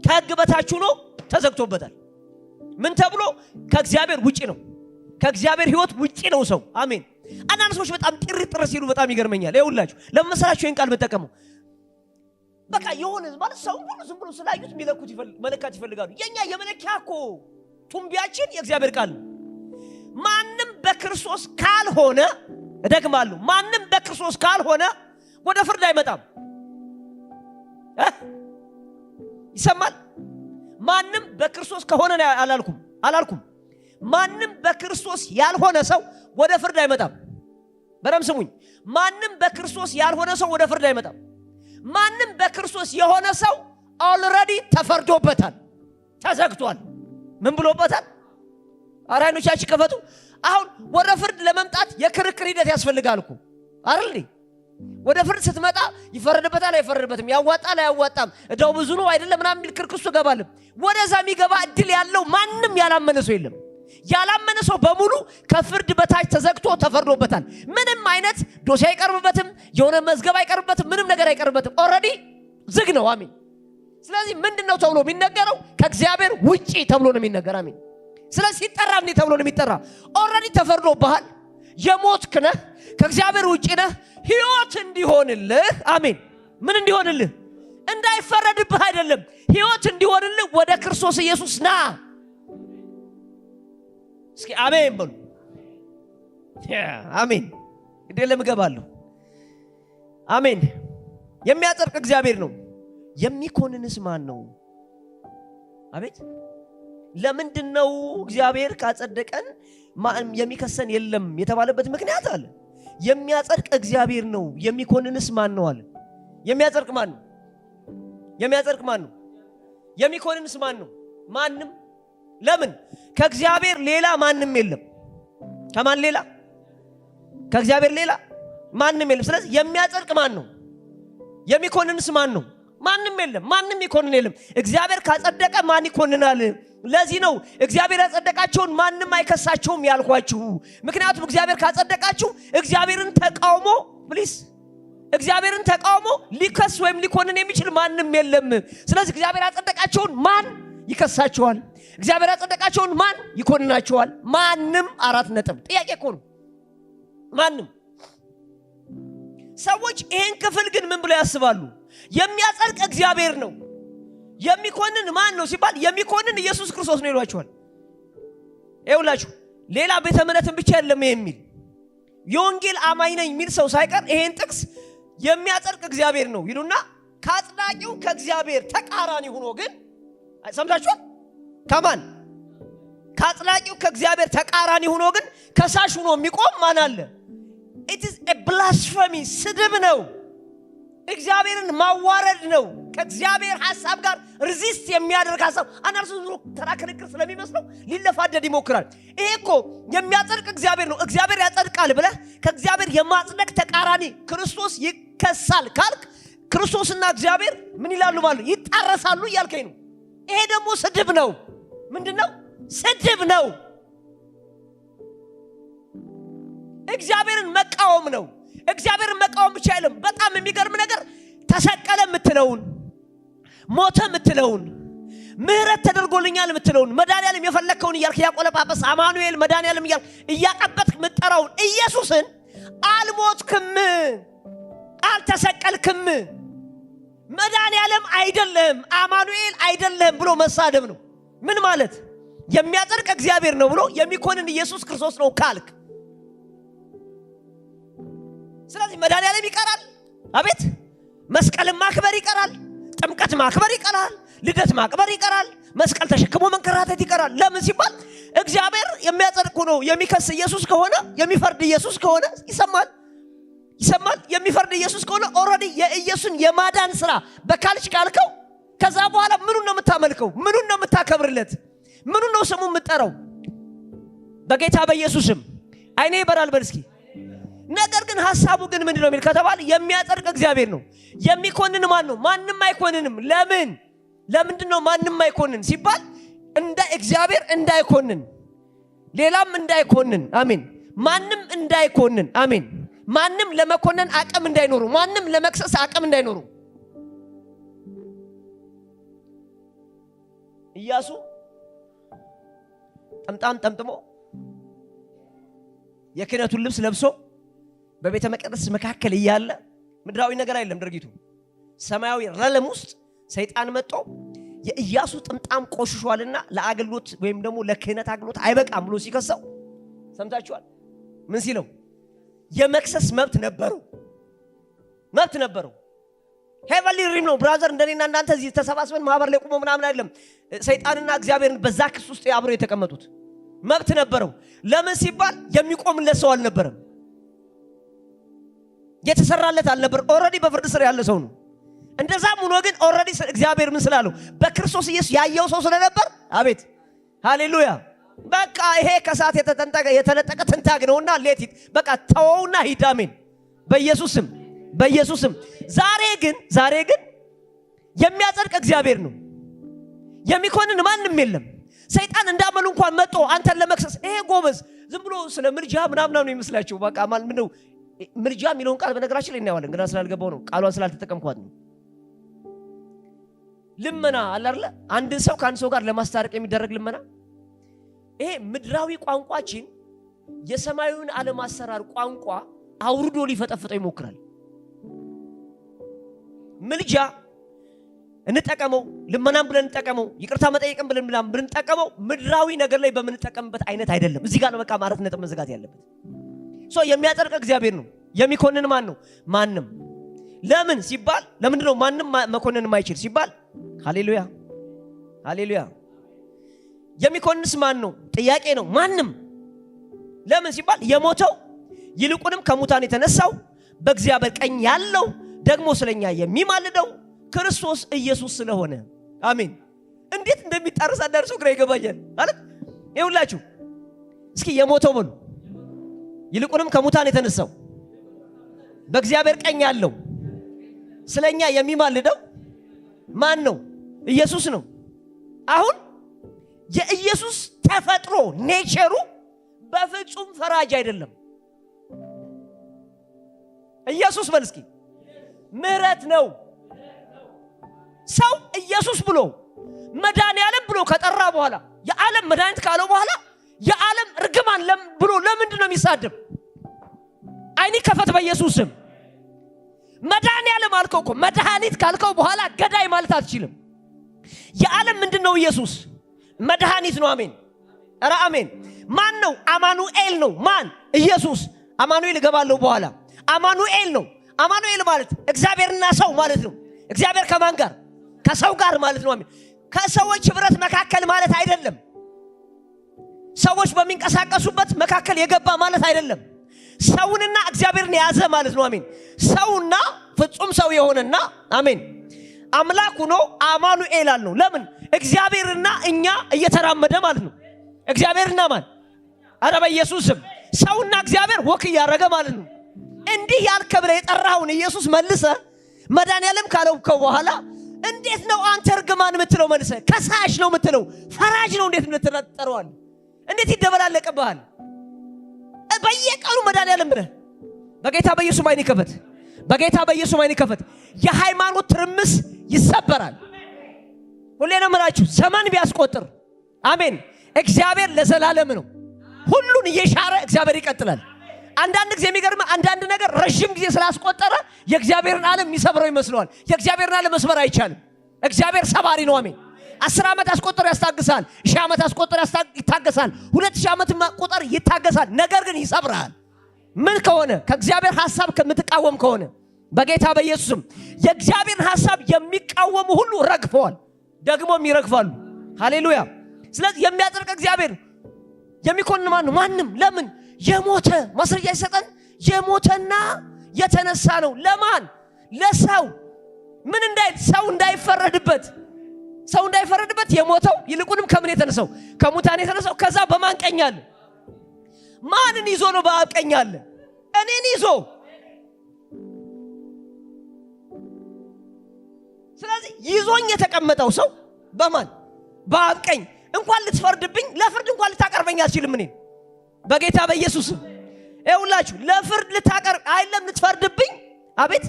ከሕግ በታች ሆኖ ተዘግቶበታል። ምን ተብሎ? ከእግዚአብሔር ውጪ ነው። ከእግዚአብሔር ሕይወት ውጪ ነው ሰው። አሜን። አንዳንድ ሰዎች በጣም ጥርጥር ሲሉ በጣም ይገርመኛል። ይኸውላችሁ ለምሳሌ ይሄን ቃል መጠቀሙ በቃ የሆነ ማለት ሰው ሁሉ ዝም ብሎ ስላዩት የሚለኩት መለካት ይፈልጋሉ። የኛ የመለኪያ እኮ ቱምቢያችን የእግዚአብሔር ቃል ነው። ማንም በክርስቶስ ካልሆነ እደግማለሁ፣ ማንም በክርስቶስ ካልሆነ ወደ ፍርድ አይመጣም። ይሰማል? ማንም በክርስቶስ ከሆነ አላልኩም። ማንም በክርስቶስ ያልሆነ ሰው ወደ ፍርድ አይመጣም። በደም ስሙኝ። ማንም በክርስቶስ ያልሆነ ሰው ወደ ፍርድ አይመጣም። ማንም በክርስቶስ የሆነ ሰው ኦልሬዲ ተፈርዶበታል፣ ተዘግቷል። ምን ብሎበታል? አይኖቻችሁ ከፈቱ። አሁን ወደ ፍርድ ለመምጣት የክርክር ሂደት ያስፈልጋል እኮ አይደል? ወደ ፍርድ ስትመጣ ይፈረድበታል አይፈረድበትም፣ ያዋጣል አያዋጣም፣ እዳው ብዙ ነው አይደለም ምናምን የሚል ክርክር ውስጥ ገባል። ወደዛ የሚገባ እድል ያለው ማንም ያላመነ ሰው የለም። ያላመነ ሰው በሙሉ ከፍርድ በታች ተዘግቶ ተፈርዶበታል። ምንም አይነት ዶሴ አይቀርብበትም፣ የሆነ መዝገብ አይቀርብበትም፣ ምንም ነገር አይቀርብበትም። ኦልሬዲ ዝግ ነው። አሜን። ስለዚህ ምንድነው ተብሎ የሚነገረው? ከእግዚአብሔር ውጪ ተብሎ ነው የሚነገር። አሜን። ስለዚህ ሲጠራ ምን ተብሎ ነው የሚጠራ? ኦልሬዲ ተፈርዶብሃል፣ የሞትክ ነህ፣ ከእግዚአብሔር ውጪ ነህ። ሕይወት እንዲሆንልህ አሜን። ምን እንዲሆንልህ? እንዳይፈረድብህ አይደለም፣ ሕይወት እንዲሆንልህ ወደ ክርስቶስ ኢየሱስ ና። እስኪ አሜን በሉ። አሜን። እደለም እገባለሁ። አሜን። የሚያጸድቅ እግዚአብሔር ነው። የሚኮንንስ ማን ነው? አቤት። ለምንድነው እግዚአብሔር ካጸደቀን የሚከሰን የለም የተባለበት ምክንያት አለ። የሚያጸድቅ እግዚአብሔር ነው። የሚኮንንስ ማን ነው አለ። የሚያጸድቅ ማን ነው? የሚያጸድቅ ማን ነው? የሚኮንንስ ማን ነው? ማንም። ለምን? ከእግዚአብሔር ሌላ ማንም የለም። ከማን ሌላ? ከእግዚአብሔር ሌላ ማንም የለም። ስለዚህ የሚያጸድቅ ማን ነው? የሚኮንንስ ማን ነው? ማንም የለም። ማንም ይኮንን የለም። እግዚአብሔር ካጸደቀ ማን ይኮንናል? ለዚህ ነው እግዚአብሔር ያጸደቃቸውን ማንም አይከሳቸውም ያልኳችሁ። ምክንያቱም እግዚአብሔር ካጸደቃችሁ እግዚአብሔርን ተቃውሞ ፕሊስ እግዚአብሔርን ተቃውሞ ሊከስ ወይም ሊኮንን የሚችል ማንም የለም። ስለዚህ እግዚአብሔር ያጸደቃቸውን ማን ይከሳቸዋል? እግዚአብሔር ያጸደቃቸውን ማን ይኮንናቸዋል? ማንም። አራት ነጥብ። ጥያቄ እኮ ነው። ማንም። ሰዎች ይሄን ክፍል ግን ምን ብለው ያስባሉ? የሚያጸድቅ እግዚአብሔር ነው። የሚኮንን ማን ነው ሲባል የሚኮንን ኢየሱስ ክርስቶስ ነው ይሏቸዋል። ይኸውላችሁ ሌላ ቤተ እምነትን ብቻ አይደለም የሚል የወንጌል አማኝ ነኝ የሚል ሰው ሳይቀር ይሄን ጥቅስ የሚያጸድቅ እግዚአብሔር ነው ይሉና ከአጽዳቂው ከእግዚአብሔር ተቃራኒ ሆኖ ግን ሰምታችኋል? ከማን? ከአጽዳቂው ከእግዚአብሔር ተቃራኒ ሆኖ ግን ከሳሽ ሆኖ የሚቆም ማን አለ? it is a blasphemy። ስድብ ነው። እግዚአብሔርን ማዋረድ ነው። ከእግዚአብሔር ሐሳብ ጋር ሪዚስት የሚያደርግ ሐሳብ አናርሱ ዙሮ ተራ ክርክር ስለሚመስለው ሊለፋደድ ይሞክራል። ይሄ እኮ የሚያጸድቅ እግዚአብሔር ነው። እግዚአብሔር ያጸድቃል ብለህ ከእግዚአብሔር የማጽደቅ ተቃራኒ ክርስቶስ ይከሳል ካልክ ክርስቶስና እግዚአብሔር ምን ይላሉ ማለት ይጣረሳሉ እያልከኝ ነው። ይሄ ደግሞ ስድብ ነው። ምንድነው? ስድብ ነው። እግዚአብሔርን መቃወም ነው። እግዚአብሔርን መቃወም ብቻ አይደለም። በጣም የሚገርም ነገር ተሰቀለ የምትለውን ሞተ የምትለውን ምህረት ተደርጎልኛል የምትለውን መድኃኒዓለም የፈለከውን እያልክ ያቆለጳጰስ አማኑኤል መድኃኒዓለም እያልክ እያቀበጥክ የምትጠራውን ኢየሱስን አልሞትክም፣ አልተሰቀልክም፣ መድኃኒዓለም አይደለም አማኑኤል አይደለም ብሎ መሳደብ ነው። ምን ማለት? የሚያጸድቅ እግዚአብሔር ነው ብሎ የሚኮንን ኢየሱስ ክርስቶስ ነው ካልክ ስለዚህ መድኃኒዓለም ይቀራል። አቤት። መስቀልን ማክበር ይቀራል። ጥምቀት ማክበር ይቀራል። ልደት ማክበር ይቀራል። መስቀል ተሸክሞ መንከራተት ይቀራል። ለምን ሲባል እግዚአብሔር የሚያጸድቅ ነው። የሚከስ ኢየሱስ ከሆነ የሚፈርድ ኢየሱስ ከሆነ ይሰማል። የሚፈርድ ኢየሱስ ከሆነ ኦልሬዲ የኢየሱስን የማዳን ስራ በካልች ካልከው ከዛ በኋላ ምኑን ነው የምታመልከው? ምኑን ነው የምታከብርለት? ምኑን ነው ስሙ የምትጠራው? በጌታ በኢየሱስም አይኔ ይበራል በል እስኪ። ነገር ግን ሐሳቡ ግን ምንድነው የሚል ከተባለ የሚያጸድቅ እግዚአብሔር ነው። የሚኮንን ማን ነው? ማንም አይኮንንም። ለምንድነው ማንም አይኮንን ሲባል እንደ እግዚአብሔር እንዳይኮንን ሌላም እንዳይኮንን አሜን። ማንም እንዳይኮንን አሜን። ማንም ለመኮነን አቅም እንዳይኖሩ፣ ማንም ለመክሰስ አቅም እንዳይኖሩ። ኢያሱ ጠምጣም ጠምጥሞ የክህነቱን ልብስ ለብሶ በቤተ መቅደስ መካከል እያለ ምድራዊ ነገር አይደለም ድርጊቱ፣ ሰማያዊ ረለም ውስጥ ሰይጣን መጥቶ የኢያሱ ጥምጣም ቆሽሿልና ለአገልግሎት ወይም ደግሞ ለክህነት አገልግሎት አይበቃም ብሎ ሲከሰው ሰምታችኋል። ምን ሲለው? የመክሰስ መብት ነበረው። ሄቨንሊ ሪም ነው ብራዘር። እንደኔና እናንተ እዚህ ተሰባስበን ማህበር ላይ ቆሞ ምናምን አይደለም ሰይጣንና እግዚአብሔርን በዛ ክስ ውስጥ አብረው የተቀመጡት። መብት ነበረው። ለምን ሲባል የሚቆምለት ሰው አልነበረም፣ የተሰራለት አልነበር። ኦልሬዲ በፍርድ ስር ያለ ሰው ነው። እንደዛም ሆኖ ግን ኦልሬዲ እግዚአብሔር ምን ስላለው በክርስቶስ ኢየሱስ ያየው ሰው ስለነበር አቤት ሃሌሉያ በቃ ይሄ ከሳት የተነጠቀ ትንታግ ነውና ሌቲት በቃ ተወውና ሂድ። አሜን። በኢየሱስም ዛሬ ግን የሚያጸድቅ እግዚአብሔር ነው። የሚኮንን ማንም የለም። ሰይጣን እንዳመሉ እንኳን መጥቶ አንተን ለመክሰስ ይሄ ጎበዝ ዝም ብሎ ስለ ምልጃ ምናምን ነው ይመስላችሁ። በቃ ማለት ምንድነው ምልጃ የሚለውን ቃል በነገራችን ላይ እናያለን፣ ግን ስላልገባው ነው ቃሏን ስላልተጠቀምኳት ነው። ልመና አለ አይደል? አንድ ሰው ከአንድ ሰው ጋር ለማስታረቅ የሚደረግ ልመና። ይሄ ምድራዊ ቋንቋችን የሰማዩን ዓለም አሰራር ቋንቋ አውርዶ ሊፈጠፍጠው ይሞክራል። ምልጃ እንጠቀመው፣ ልመናም ብለን እንጠቀመው፣ ይቅርታ መጠየቅም ብለን እንጠቀመው ምድራዊ ነገር ላይ በምንጠቀምበት አይነት አይደለም። እዚህ ጋር ነው በቃ ማለት ነጥብ መዘጋት ያለበት። የሚያጸድቅ እግዚአብሔር ነው። የሚኮንን ማን ነው? ማንም። ለምን ሲባል ለምንድን ነው ማንም መኮንን የማይችል ሲባል? ሃሌሉያ። የሚኮንንስ ማን ነው? ጥያቄ ነው። ማንም። ለምን ሲባል የሞተው ይልቁንም ከሙታን የተነሳው በእግዚአብሔር ቀኝ ያለው ደግሞ ስለኛ የሚማልደው ክርስቶስ ኢየሱስ ስለሆነ። አሜን። እንዴት እንደሚጣርስ አንዳንድ ሰው ግራ ይገባኛል ማለት ይኸውላችሁ፣ እስኪ የሞተው በሉ፣ ይልቁንም ከሙታን የተነሳው በእግዚአብሔር ቀኝ ያለው ስለኛ የሚማልደው ማን ነው? ኢየሱስ ነው። አሁን የኢየሱስ ተፈጥሮ ኔቸሩ በፍጹም ፈራጅ አይደለም። ኢየሱስ በል እስኪ ምህረት ነው። ሰው ኢየሱስ ብሎ መድኃኒዓለም ብሎ ከጠራ በኋላ የዓለም መድኃኒት ካለው በኋላ የዓለም እርግማን ብሎ ለምንድን ነው የሚሳደብ? አይኒ ከፈት በኢየሱስ ስም። መድኃኒዓለም አልከው እኮ መድኃኒት ካልከው በኋላ ገዳይ ማለት አትችልም። የዓለም ምንድነው? ኢየሱስ መድኃኒት ነው። አሜን። ኧረ አሜን። ማን ነው? አማኑኤል ነው። ማን? ኢየሱስ። አማኑኤል እገባለሁ በኋላ። አማኑኤል ነው። አማኑኤል ማለት እግዚአብሔርና ሰው ማለት ነው። እግዚአብሔር ከማን ጋር? ከሰው ጋር ማለት ነው። አሜን። ከሰዎች ህብረት መካከል ማለት አይደለም። ሰዎች በሚንቀሳቀሱበት መካከል የገባ ማለት አይደለም። ሰውንና እግዚአብሔርን የያዘ ማለት ነው። አሜን። ሰውና ፍጹም ሰው የሆነና አሜን አምላክ ሆኖ አማኑኤል አልነው። ለምን? እግዚአብሔርና እኛ እየተራመደ ማለት ነው። እግዚአብሔርና ማን? አረ በኢየሱስም ሰውና እግዚአብሔር ወክ ያረገ ማለት ነው። እንዲህ ያልከብረ የጠራውን ኢየሱስ መልሰ መድኃኒዓለም ካለው በኋላ እንዴት ነው አንተ እርግማን የምትለው? መልሰ ከሳሽ ነው የምትለው? ፈራጅ ነው እንዴት እንትጠራጠረዋል? እንዴት ይደበላለቀብሃል? በየቀኑ መድኃኒዓለም ብለህ በጌታ በኢየሱስ አይን ይከፈት፣ በጌታ በኢየሱስ አይን ይከፈት። የሃይማኖት ትርምስ ይሰበራል። ሁሌ ነው የምላችሁ፣ ዘመን ቢያስቆጥር አሜን እግዚአብሔር ለዘላለም ነው። ሁሉን እየሻረ እግዚአብሔር ይቀጥላል። አንዳንድ ጊዜ የሚገርም አንዳንድ ነገር ረጅም ጊዜ ስላስቆጠረ የእግዚአብሔርን ዓለም የሚሰብረው ይመስለዋል። የእግዚአብሔርን ዓለም መስበር አይቻልም። እግዚአብሔር ሰባሪ ነው። አሜን። 10 ዓመት አስቆጥሮ ያስታግሳል። 1000 ዓመት አስቆጥሮ ይታገሳል። 2000 ዓመት ማቆጠር ይታገሳል። ነገር ግን ይሰብራል። ምን ከሆነ? ከእግዚአብሔር ሐሳብ ከምትቃወም ከሆነ በጌታ በኢየሱስም የእግዚአብሔርን ሐሳብ የሚቃወሙ ሁሉ ረግፈዋል፣ ደግሞም ይረግፋሉ። ሃሌሉያ። ስለዚህ የሚያጸድቅ እግዚአብሔር የሚኮንን ማን ነው? ማንም። ለምን? የሞተ ማስረጃ ይሰጠን። የሞተና የተነሳ ነው። ለማን? ለሰው። ምን እንዳይል? ሰው እንዳይፈረድበት የሞተው ይልቁንም ከምን የተነሳው? ከሙታን የተነሳው። ከዛ በማን ቀኝ አለ? ማንን ይዞ ነው? በአብ ቀኝ አለ። እኔን ይዞ። ስለዚህ ይዞኝ የተቀመጠው ሰው በማን? በአብ ቀኝ። እንኳን ልትፈርድብኝ ለፍርድ እንኳን ልታቀርበኝ አትችልም። እኔ በጌታ በኢየሱስ ይኸውላችሁ ለፍርድ ልታቀርብ አይደለም ልትፈርድብኝ። አቤት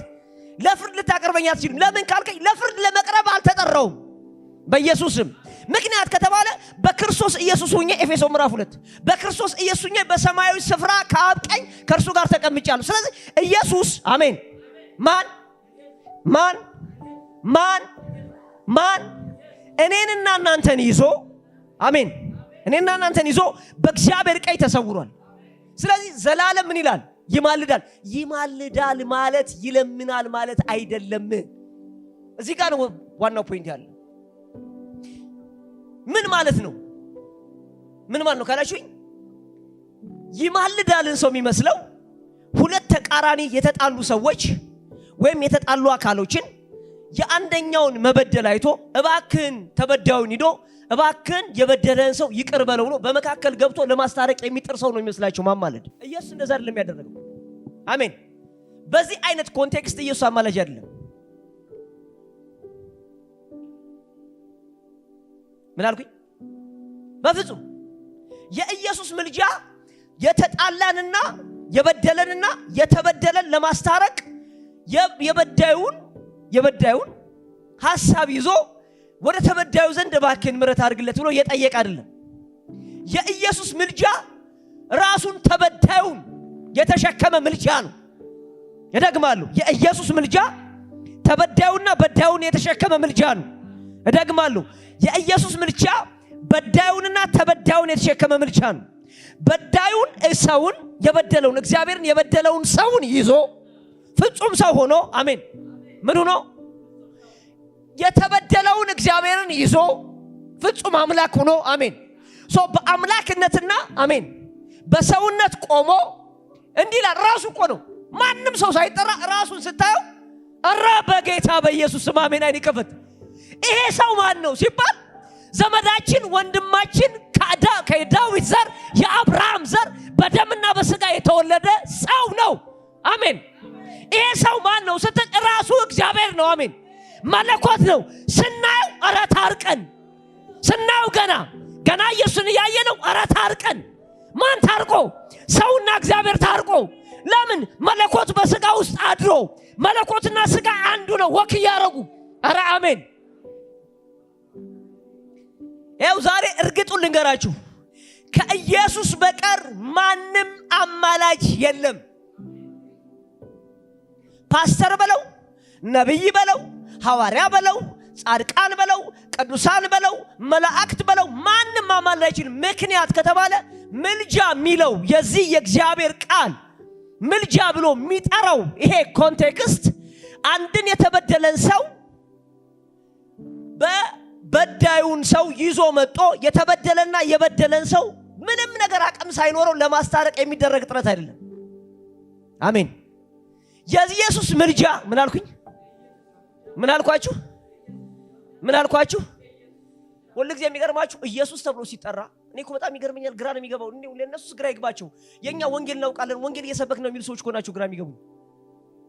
ለፍርድ ልታቀርበኝ አትችልም። ለምን ካልከኝ ለፍርድ ለመቅረብ አልተጠራውም በኢየሱስም። ምክንያት ከተባለ በክርስቶስ ኢየሱስ ሆኜ ኤፌሶን ምዕራፍ 2 በክርስቶስ ኢየሱስ ሆኜ በሰማያዊ ስፍራ ከአብ ቀኝ ከእርሱ ጋር ተቀምጫለሁ። ስለዚህ ኢየሱስ አሜን ማን እኔንና እናንተን ይዞ አሜን እኔና እናንተን ይዞ በእግዚአብሔር ቀኝ ተሰውሯል። ስለዚህ ዘላለም ምን ይላል? ይማልዳል። ይማልዳል ማለት ይለምናል ማለት አይደለም። እዚህ ጋር ነው ዋናው ፖይንት ያለ። ምን ማለት ነው? ምን ማለት ነው ካላችሁኝ፣ ይማልዳልን ሰው የሚመስለው ሁለት ተቃራኒ የተጣሉ ሰዎች ወይም የተጣሉ አካሎችን የአንደኛውን መበደል አይቶ እባክህን ተበዳዩን ሂዶ እባክን የበደለን ሰው ይቅር በለው ነው በመካከል ገብቶ ለማስታረቅ የሚጥር ሰው ነው የሚመስላቸው ማማለድ። ኢየሱስ እንደዛ አይደለም ያደረገው። አሜን። በዚህ አይነት ኮንቴክስት ኢየሱስ አማላጅ አይደለም። ምን አልኩኝ? በፍጹም የኢየሱስ ምልጃ የተጣላንና የበደለንና የተበደለን ለማስታረቅ የበዳዩን ሐሳብ ይዞ ወደ ተበዳዩ ዘንድ እባክህን ምሕረት አድርግለት ብሎ የጠየቀ አይደለም። የኢየሱስ ምልጃ ራሱን ተበዳዩን የተሸከመ ምልጃ ነው። እደግማለሁ፣ የኢየሱስ ምልጃ ተበዳዩና በዳዩን የተሸከመ ምልጃ ነው። እደግማለሁ፣ የኢየሱስ ምልጃ በዳዩንና ተበዳዩን የተሸከመ ምልጃ ነው። በዳዩን ሰውን የበደለውን እግዚአብሔርን የበደለውን ሰውን ይዞ ፍጹም ሰው ሆኖ አሜን። ምን ሆኖ? የተበደለውን እግዚአብሔርን ይዞ ፍጹም አምላክ ሆኖ አሜን። በአምላክነትና አሜን በሰውነት ቆሞ እንዲህ ይላል። ራሱ እኮ ነው፣ ማንም ሰው ሳይጠራ ራሱን ስታየው አራ በጌታ በኢየሱስ ስም አሜን። አይን ይከፈት። ይሄ ሰው ማን ነው ሲባል ዘመዳችን ወንድማችን ከዳዊት ዘር የአብርሃም ዘር በደምና በስጋ የተወለደ ሰው ነው። አሜን። ይሄ ሰው ማን ነው ስትል ራሱ እግዚአብሔር ነው። አሜን። መለኮት ነው። ስናየው አረ ታርቀን ስናየው ገና ኢየሱስን ያየነው አረ ታርቀን። ማን ታርቆ? ሰውና እግዚአብሔር ታርቆ። ለምን? መለኮት በስጋ ውስጥ አድሮ መለኮትና ስጋ አንዱ ነው ወክ ያረጉ። አረ አሜን። ይኸው ዛሬ እርግጡን ልንገራችሁ፣ ከኢየሱስ በቀር ማንም አማላጅ የለም። ፓስተር በለው፣ ነብይ በለው፣ ሐዋርያ በለው፣ ጻድቃን በለው፣ ቅዱሳን በለው፣ መላእክት በለው፣ ማንም አማላጅ ምክንያት ከተባለ ምልጃ የሚለው የዚህ የእግዚአብሔር ቃል ምልጃ ብሎ የሚጠራው ይሄ ኮንቴክስት አንድን የተበደለን ሰው በበዳዩን ሰው ይዞ መጥቶ የተበደለና የበደለን ሰው ምንም ነገር አቅም ሳይኖረው ለማስታረቅ የሚደረግ ጥረት አይደለም። አሜን። የኢየሱስ ምልጃ ምን አልኩኝ? ምን አልኳችሁ? ሁሉ ጊዜ የሚገርማችሁ ኢየሱስ ተብሎ ሲጠራ እኔ እኮ በጣም ይገርመኛል። ግራ ነው የሚገባው። ለነሱ ግራ ይግባቸው። የኛ ወንጌል እናውቃለን፣ ወንጌል እየሰበክ ነው የሚሉ ሰዎች እኮ ናቸው ግራ የሚገቡ።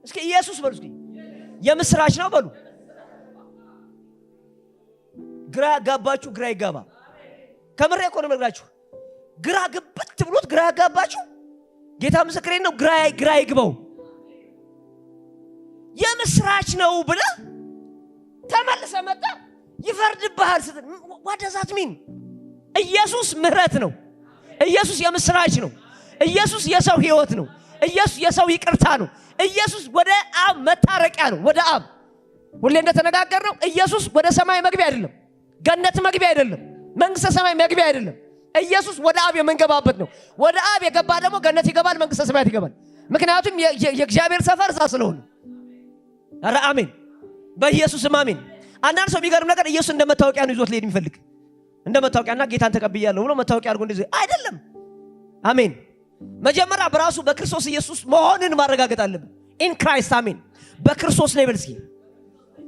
እስኪ ኢየሱስ በሉ፣ እስኪ የምስራች ነው በሉ። ግራ ጋባችሁ፣ ግራ ይጋባ። ከምሬ እኮ ነው የምነግራችሁ። ግራ ግብት ብሎት ግራ ጋባችሁ። ጌታ ምስክሬን ነው። ግራ ይግባው። የምስራች ነው ብለ ተመልሰ መጣ ይፈርድብሃል ስትል what does that mean? ኢየሱስ ምህረት ነው። ኢየሱስ የምስራች ነው። ኢየሱስ የሰው ህይወት ነው። ኢየሱስ የሰው ይቅርታ ነው። ኢየሱስ ወደ አብ መታረቂያ ነው። ወደ አብ ሁሌ እንደተነጋገርነው ኢየሱስ ወደ ሰማይ መግቢያ አይደለም፣ ገነት መግቢያ አይደለም፣ መንግስተ ሰማይ መግቢያ አይደለም። ኢየሱስ ወደ አብ የምንገባበት ነው። ወደ አብ የገባ ደግሞ ገነት ይገባል፣ መንግስተ ሰማያት ይገባል። ምክንያቱም የእግዚአብሔር ሰፈር እዛ ስለሆነ። አረ አሜን። በኢየሱስ አሜን። አንዳንድ ሰው የሚገርም ነገር ኢየሱስ እንደመታወቂያ ነው ይዞት ሊሄድ የሚፈልግ። እንደመታወቂያና ጌታን ተቀብያለሁ ብሎ መታወቂያ አድርጎ እንደዚህ አይደለም። አሜን። መጀመሪያ በራሱ በክርስቶስ ኢየሱስ መሆንን ማረጋገጥ አለብን። ኢን ክራይስት አሜን። በክርስቶስ ነኝ በልስኪ።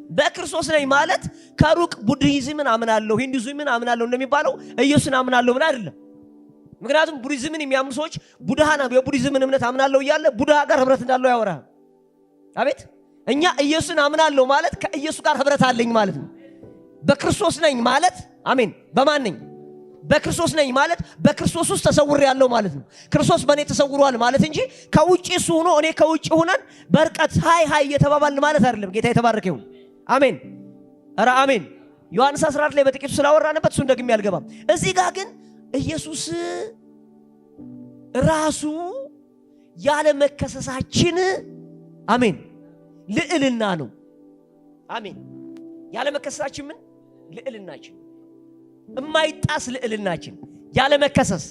በክርስቶስ ነኝ ማለት ከሩቅ ቡድሂዝምን አምናለሁ ሂንዱይዝምን አምናለሁ እንደሚባለው ኢየሱስን አምናለሁ ብለ አይደለም። ምክንያቱም ቡድሂዝምን የሚያምኑ ሰዎች ቡድሃና የቡድሂዝምን እምነት አምናለሁ እያለ ቡድሃ ጋር ህብረት እንዳለው ያወራል። አቤት። እኛ ኢየሱስን አምናለሁ ማለት ከኢየሱስ ጋር ህብረት አለኝ ማለት ነው። በክርስቶስ ነኝ ማለት አሜን። በማን ነኝ? በክርስቶስ ነኝ ማለት በክርስቶስ ውስጥ ተሰውር ያለው ማለት ነው። ክርስቶስ በእኔ ተሰውሯል ማለት እንጂ ከውጪ እሱ ሆኖ እኔ ከውጪ ሆነን በርቀት ሃይ እየተባባልን ማለት አይደለም። ጌታ የተባረከ ይሁን። አሜን። ኧረ አሜን። ዮሐንስ 14 ላይ በጥቂቱ ስላወራንበት እሱን ደግሜ አልገባም። እዚህ ጋር ግን ኢየሱስ ራሱ ያለ መከሰሳችን አሜን ልዕልና ነው። አሜን። ያለ መከሰሳችን ምን ልዕልናችን፣ የማይጣስ ልዕልናችን ያለ መከሰስ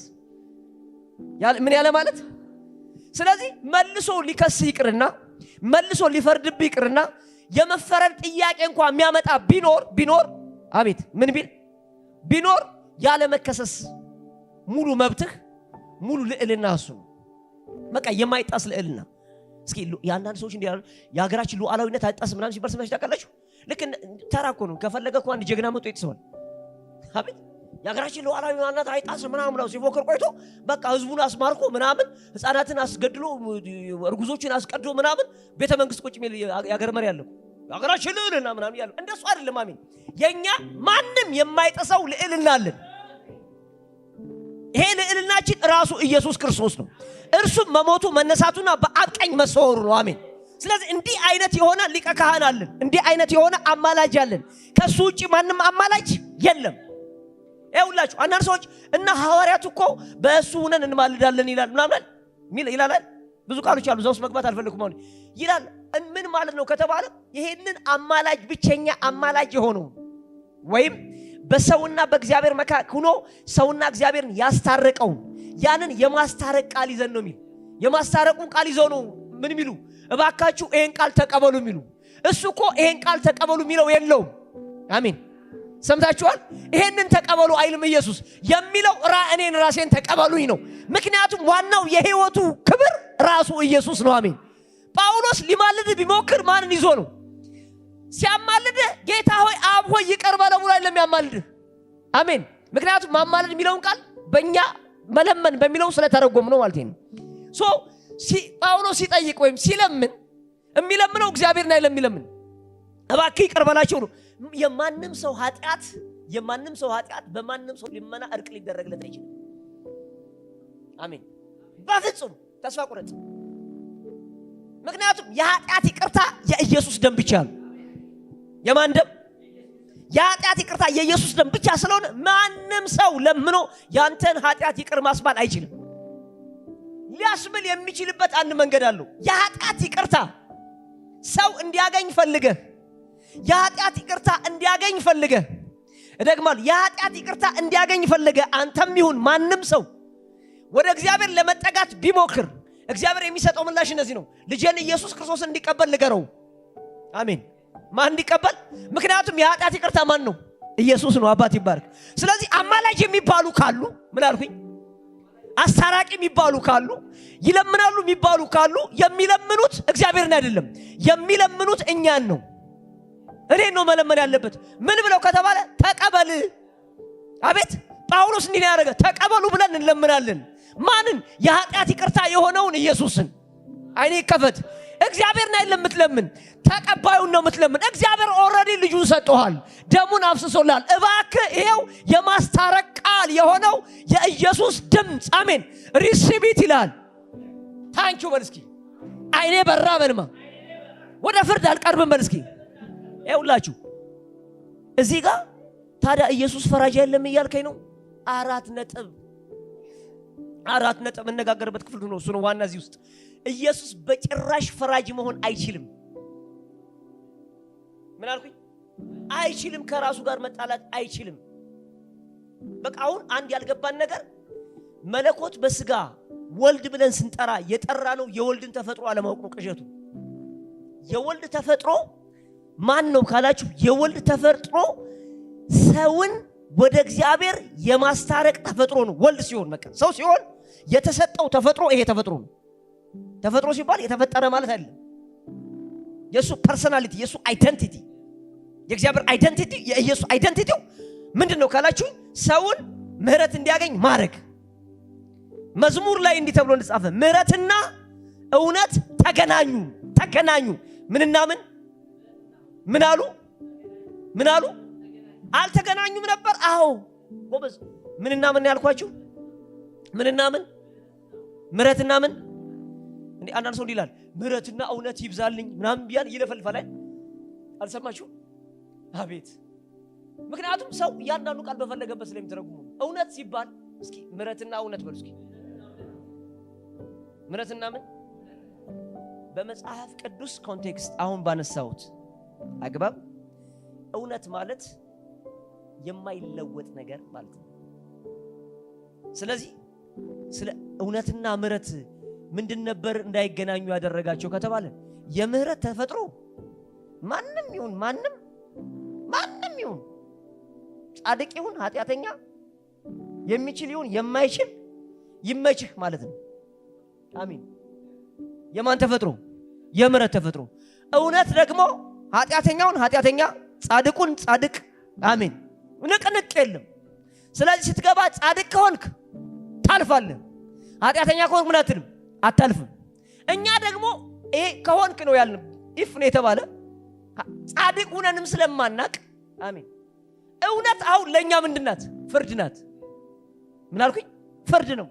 ምን ያለ ማለት። ስለዚህ መልሶ ሊከስ ይቅርና መልሶ ሊፈርድብ ይቅርና የመፈረድ ጥያቄ እንኳን የሚያመጣ ቢኖር አቤት ምን ቢኖር ያለ መከሰስ ሙሉ መብትህ ሙሉ ልዕልና እሱ ነው። በቃ የማይጣስ ልዕልና። እስኪ ያንዳንድ ሰዎች እንዲያሉ የሀገራችን ሉዓላዊነት አይጣስ ምናምን ሲባል ሰምታችሁ ታውቃላችሁ? ልክ ተራ እኮ ነው። ከፈለገ እኮ አንድ ጀግና መጥቶ ይጥሰዋል። አቤት ያገራችን ሉዓላዊነት አይጣስ ምናምን ብለው ሲፎክር ቆይቶ በቃ ህዝቡን አስማርኮ ምናምን ህፃናትን አስገድሎ እርጉዞችን አስቀድዶ ምናምን ቤተ መንግስት ቁጭ ሚል ያገር መሪ ያለው ያገራችን ልዕልና ምናምን ያለው እንደሱ አይደለም። አሜን። የኛ ማንም የማይጠሳው ልዕልና አለን። ይሄ ልዕልናችን ራሱ ኢየሱስ ክርስቶስ ነው። እርሱ መሞቱ መነሳቱና በአብ ቀኝ መሰወሩ ነው። አሜን። ስለዚህ እንዲህ አይነት የሆነ ሊቀ ካህን አለን። እንዲህ አይነት የሆነ አማላጅ አለን። ከሱ ውጪ ማንም አማላጅ የለም። ይኸውላችሁ አንዳንድ ሰዎች እና ሐዋርያት እኮ በእሱ ሆነን እንማልዳለን ይላል ምናምን ይላል። ብዙ ቃሎች አሉ፣ እዛው መግባት አልፈልኩም አሁን ይላል። ምን ማለት ነው ከተባለ ይሄንን አማላጅ ብቸኛ አማላጅ የሆነው ወይም በሰውና በእግዚአብሔር መካከል ሆኖ ሰውና እግዚአብሔርን ያስታረቀው ያንን የማስታረቅ ቃል ይዘን ነው የሚል። የማስታረቁን ቃል ይዘው ነው ምን የሚሉ እባካችሁ ይሄን ቃል ተቀበሉ የሚሉ። እሱ እኮ ይሄን ቃል ተቀበሉ የሚለው የለውም። አሜን። ሰምታችኋል? ይሄንን ተቀበሉ አይልም ኢየሱስ። የሚለው እኔን ራሴን ተቀበሉኝ ነው። ምክንያቱም ዋናው የህይወቱ ክብር ራሱ ኢየሱስ ነው። አሜን። ጳውሎስ ሊማልድ ቢሞክር ማንን ይዞ ነው ሲያማልድ? ጌታ ሆይ አብ ሆይ ይቅር በለው ብሎ አይደለም ያማልድ። አሜን። ምክንያቱም ማማልድ የሚለውን ቃል በእኛ መለመን በሚለው ስለተረጎም ነው ማለት ነው። ጳውሎስ ሲጠይቅ ወይም ሲለምን የሚለምነው እግዚአብሔርን አይደለም የሚለምን እባክህ ይቅር በላቸው ነው። የማንም ሰው ኃጢአት በማንም ሰው ልመና እርቅ ሊደረግለት አይችልም። አሜን። በፍጹም ተስፋ ቁረጥ። ምክንያቱም የኃጢአት ይቅርታ የኢየሱስ ደም ብቻ ነው። የማን ደም? የኃጢአት ይቅርታ የኢየሱስ ደም ብቻ ስለሆነ ማንም ሰው ለምኖ ያንተን ኃጢአት ይቅር ማስባል አይችልም። ሊያስብል የሚችልበት አንድ መንገድ አለው። የኃጢአት ይቅርታ ሰው እንዲያገኝ ፈልገህ የኃጢአት ይቅርታ እንዲያገኝ ፈልገህ እደግማለሁ፣ የኃጢአት ይቅርታ እንዲያገኝ ፈልገህ አንተም ይሁን ማንም ሰው ወደ እግዚአብሔር ለመጠጋት ቢሞክር እግዚአብሔር የሚሰጠው ምላሽ እነዚህ ነው። ልጄን ኢየሱስ ክርስቶስን እንዲቀበል ንገረው። አሜን። ማን እንዲቀበል? ምክንያቱም የኃጢአት ይቅርታ ማን ነው? ኢየሱስ ነው። አባት ይባርክ። ስለዚህ አማላጅ የሚባሉ ካሉ ምን አልኩኝ? አስታራቂ የሚባሉ ካሉ ይለምናሉ የሚባሉ ካሉ የሚለምኑት እግዚአብሔርን አይደለም፣ የሚለምኑት እኛን ነው። እኔን ነው መለመን ያለበት። ምን ብለው ከተባለ ተቀበል። አቤት ጳውሎስ እንዲህ ያደረገ ተቀበሉ ብለን እንለምናለን። ማንን? የኃጢአት ይቅርታ የሆነውን ኢየሱስን። አይኔ ይከፈት። እግዚአብሔርን አይደለም የምትለምን፣ ተቀባዩን ነው የምትለምን። እግዚአብሔር ኦልሬዲ ልጁን ሰጥቷል፣ ደሙን አፍስሶላል። እባክህ ይሄው የማስታረቅ ቃል የሆነው የኢየሱስ ድምፅ አሜን ሪሲቭ ኢት ይላል። ታንኪዩ በል እስኪ። አይኔ በራ በልማ። ወደ ፍርድ አልቀርብም በል እስኪ። ይኸውላችሁ እዚህ ጋር ታዲያ ኢየሱስ ፈራጅ አይደለም እያልከኝ ነው? አራት ነጥብ እነጋገርበት ክፍል ነው። እሱ ነው ዋና። እዚህ ውስጥ ኢየሱስ በጭራሽ ፈራጅ መሆን አይችልም። ምን አልኩኝ? አይችልም። ከራሱ ጋር መጣላት አይችልም። በቃ አሁን አንድ ያልገባን ነገር መለኮት በስጋ ወልድ ብለን ስንጠራ የጠራ ነው የወልድን ተፈጥሮ አለማወቅ ነው ቅዠቱ። የወልድ ተፈጥሮ ማን ነው ካላችሁ የወልድ ተፈጥሮ ሰውን ወደ እግዚአብሔር የማስታረቅ ተፈጥሮ ነው። ወልድ ሲሆን በቃ ሰው ሲሆን የተሰጠው ተፈጥሮ ይሄ ተፈጥሮ ነው። ተፈጥሮ ሲባል የተፈጠረ ማለት አይደለም። የሱ ፐርሰናሊቲ፣ የሱ አይደንቲቲ፣ የእግዚአብሔር አይደንቲቲ፣ የኢየሱስ አይደንቲቲው ምንድነው ካላችሁ ሰውን ምህረት እንዲያገኝ ማድረግ። መዝሙር ላይ እንዲህ ተብሎ እንደጻፈ ምህረትና እውነት ተገናኙ። ምንና ምን አሉ? አልተገናኙም ነበር። አዎ ጎበዝ። ምንና ምን ያልኳችሁ? ምንና ምን? ምህረትና ምን? እንዴ አንዳንድ ሰው ይላል ምህረትና እውነት ይብዛልኝ ምናምን ቢያል ይለፈልፋል። አልሰማችሁ? አቤት። ምክንያቱም ሰው ያንዳንዱ ቃል በፈለገበት ስለሚተረጉሙ እውነት ሲባል እስኪ ምህረትና እውነት በሉ እስኪ። ምህረትና ምን? በመጽሐፍ ቅዱስ ኮንቴክስት አሁን ባነሳሁት አግባብ እውነት ማለት የማይለወጥ ነገር ማለት ነው። ስለዚህ ስለ እውነትና ምህረት ምንድን ነበር እንዳይገናኙ ያደረጋቸው ከተባለ የምህረት ተፈጥሮ ማንም ይሁን ጻድቅ ይሁን ኃጢአተኛ፣ የሚችል ይሁን የማይችል ይመችህ ማለት ነው። አሜን። የማን ተፈጥሮ? የምህረት ተፈጥሮ። እውነት ደግሞ ኃጢአተኛውን ኃጢአተኛ፣ ጻድቁን ጻድቅ። አሜን። ንቅንቅ የለም። ስለዚህ ስትገባ ጻድቅ ከሆንክ ታልፋለህ፣ ኃጢአተኛ ከሆንክ ምን አትልም አታልፍም። እኛ ደግሞ ይሄ ከሆንክ ነው ያልን ኢፍ ነው የተባለ ጻድቅ ሆነንም ስለማናቅ አሜን። እውነት አሁን ለኛ ምንድናት? ፍርድ ናት። ምን አልኩኝ? ፍርድ ነው።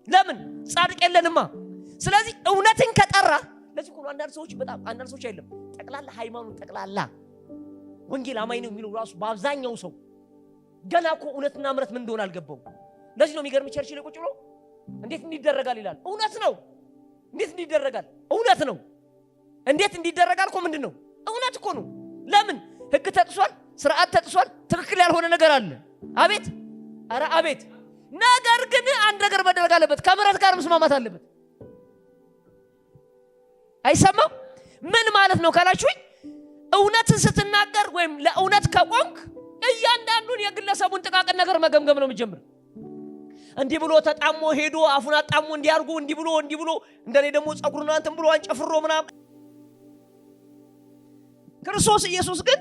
ለምን? ጻድቅ የለንማ። ስለዚህ እውነትን ከጠራ ለዚህ ሁሉ አንዳንድ ሰዎች በጣም አንዳንድ ሰዎች አይደለም ጠቅላላ ሃይማኖት ጠቅላላ ወንጌል አማኝ ነው የሚለው ራሱ በአብዛኛው ሰው ገና እኮ እውነትና ምሕረት ምን እንደሆነ አልገባው። ለዚህ ነው የሚገርም ቸርች ላይ ቁጭ ብሎ እንዴት እንዲደረጋል ይላል። እውነት ነው። እንዴት እንዲደረጋል? እውነት ነው። እንዴት እንዲደረጋል እኮ ምንድነው? እውነት እኮ ነው። ለምን? ህግ ተጥሷል፣ ስርዓት ተጥሷል፣ ትክክል ያልሆነ ነገር አለ። አቤት አረ አቤት። ነገር ግን አንድ ነገር መደረግ አለበት፣ ከምሕረት ጋር መስማማት አለበት። አይሰማም? ምን ማለት ነው ካላችሁኝ እውነትን ስትናገር ወይም ለእውነት ከቆምክ እያንዳንዱን የግለሰቡን ጥቃቅን ነገር መገምገም ነው የሚጀምር። እንዲህ ብሎ ተጣሞ ሄዶ አፉን አጣሞ እንዲያርጉ እንዲህ ብሎ እንደኔ ደግሞ ጸጉሩን አንተም ብሎ አንጨፍሮ ምናምን። ክርስቶስ ኢየሱስ ግን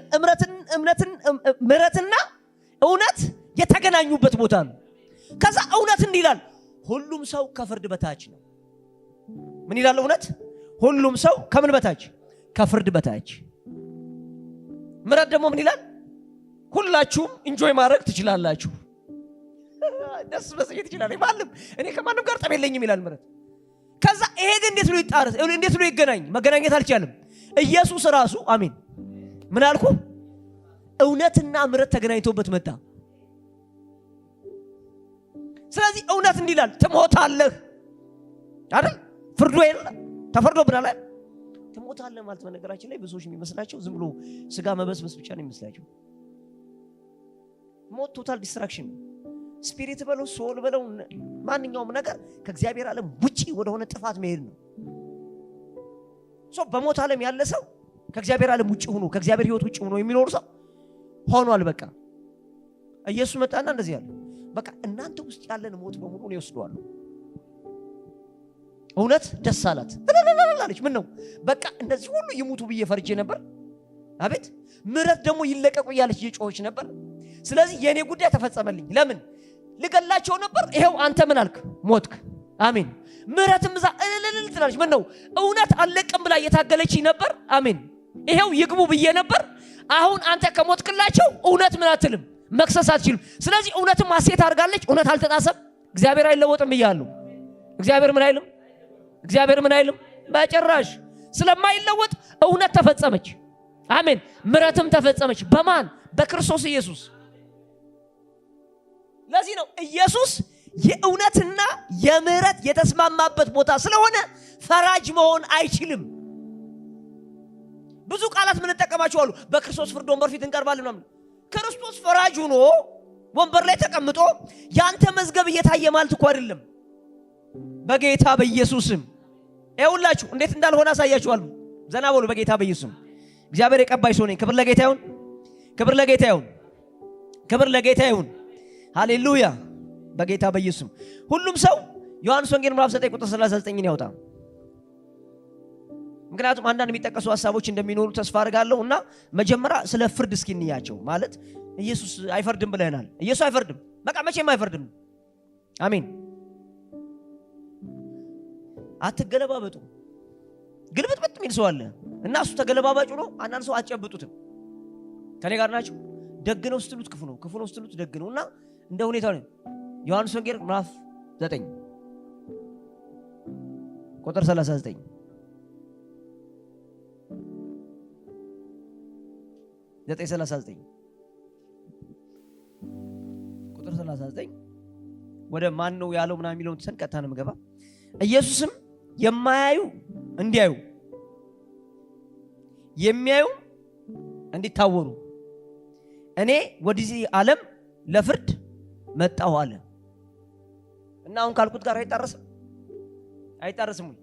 ምሕረትና እውነት የተገናኙበት ቦታ ነው። ከዛ እውነት እንዲህ ይላል፣ ሁሉም ሰው ከፍርድ በታች ነው። ምን ይላል እውነት? ሁሉም ሰው ከምን በታች? ከፍርድ በታች። ምሕረት ደግሞ ምን ይላል? ሁላችሁም ኢንጆይ ማድረግ ትችላላችሁ፣ ደስ መሰኘት ትችላላችሁ። ማንም እኔ ከማንም ጋር ጠብ የለኝም ይላል ምሕረት። ከዛ ይሄ ግን እንዴት ብሎ ይጣረስ? እንዴት ብሎ ይገናኝ? መገናኘት አልቻለም። ኢየሱስ ራሱ አሜን ምን አልኩ? እውነትና ምሕረት ተገናኝቶበት መጣ። ስለዚህ እውነት እንዲህ ይላል፣ ትሞታለህ አይደል? ፍርዱ የለ ተፈርዶብናል አይደል? ትሞታለህ ማለት በነገራችን ላይ ብዙዎች የሚመስላቸው ዝም ብሎ ስጋ መበስበስ ብቻ ነው የሚመስላቸው። ሞት ቶታል ዲስትራክሽን፣ ስፒሪት በለው ሶል በለው ማንኛውም ነገር ከእግዚአብሔር ዓለም ውጪ ወደሆነ ጥፋት መሄድ ነው። በሞት ዓለም ያለ ሰው ከእግዚአብሔር ዓለም ውጪ ሆኖ ከእግዚአብሔር ሕይወት ውጪ ሆኖ የሚኖር ሰው ሆኗል። በቃ ኢየሱስ መጣና እንደዚህ ያለ በቃ እናንተ ውስጥ ያለን ሞት በሙሉ ነው ይወስዷል። እውነት ደስ አላት አለች። ምን ነው በቃ እንደዚህ ሁሉ ይሙቱ ብዬ ፈርጄ ነበር። አቤት ምሕረት ደግሞ ይለቀቁ እያለች እየጮኸች ነበር። ስለዚህ የኔ ጉዳይ ተፈጸመልኝ። ለምን ልገላቸው ነበር፣ ይሄው አንተ ምን አልክ? ሞትክ። አሜን። ምሕረትም እዛ እልል ትላለች። ምን ነው እውነት አለቅም ብላ እየታገለች ነበር። አሜን። ይሄው ይግቡ ብዬ ነበር። አሁን አንተ ከሞትክላቸው እውነት ምን አትልም፣ መክሰስ አትችልም። ስለዚህ እውነትም ሐሴት አድርጋለች። እውነት አልተጣሰም። እግዚአብሔር አይለወጥም ብያለሁ። እግዚአብሔር ምን አይልም፣ እግዚአብሔር ምን አይልም በጭራሽ። ስለማይለወጥ እውነት ተፈጸመች። አሜን። ምሕረትም ተፈጸመች። በማን? በክርስቶስ ኢየሱስ። ለዚህ ነው ኢየሱስ የእውነትና የምሕረት የተስማማበት ቦታ ስለሆነ ፈራጅ መሆን አይችልም። ብዙ ቃላት ምን ተጠቀማችሁ አሉ። በክርስቶስ ፍርድ ወንበር ፊት እንቀርባለን ማለት ክርስቶስ ፈራጅ ሆኖ ወንበር ላይ ተቀምጦ ያንተ መዝገብ እየታየ ማለት እኮ አይደለም። በጌታ በኢየሱስም ይኸውላችሁ እንዴት እንዳልሆነ አሳያችኋለሁ። ዘና በሉ በጌታ በኢየሱስም። እግዚአብሔር የቀባይ ሰው ነኝ። ክብር ለጌታ ይሁን፣ ክብር ለጌታ ይሁን፣ ክብር ለጌታ ይሁን። ሃሌሉያ። በጌታ በኢየሱስም ሁሉም ሰው ዮሐንስ ወንጌል ምዕራፍ 9 ቁጥር 39 ያውጣ። ምክንያቱም አንዳንድ የሚጠቀሱ ሐሳቦች እንደሚኖሩ ተስፋ አድርጋለሁና መጀመሪያ ስለ ፍርድ እስኪ እንያቸው። ማለት ኢየሱስ አይፈርድም ብለናል። ኢየሱስ አይፈርድም፣ በቃ መቼም አይፈርድም። አሜን። አትገለባበጡ። ግልብጥብጥ የሚል ሰው አለ እና እሱ ተገለባባጩ ነው። አንዳንድ ሰው አትጨብጡትም። ከኔ ጋር ናችሁ? ደግ ነው ስትሉት ክፉ ነው፣ ክፉ ነው ስትሉት ደግ ነው። እና እንደ ሁኔታው ነው። ዮሐንስ ወንጌል ምዕራፍ 9 ቁጥር 39 9:39 ቁጥር 39 ወደ ማን ነው ያለው ምናምን የሚለውን ተሰን ቀጥታ ነው የምገባ። ኢየሱስም የማያዩ እንዲያዩ የሚያዩ እንዲታወሩ እኔ ወደዚህ ዓለም ለፍርድ መጣሁ አለ። እና አሁን ካልኩት ጋር አይጣረስም ወይ?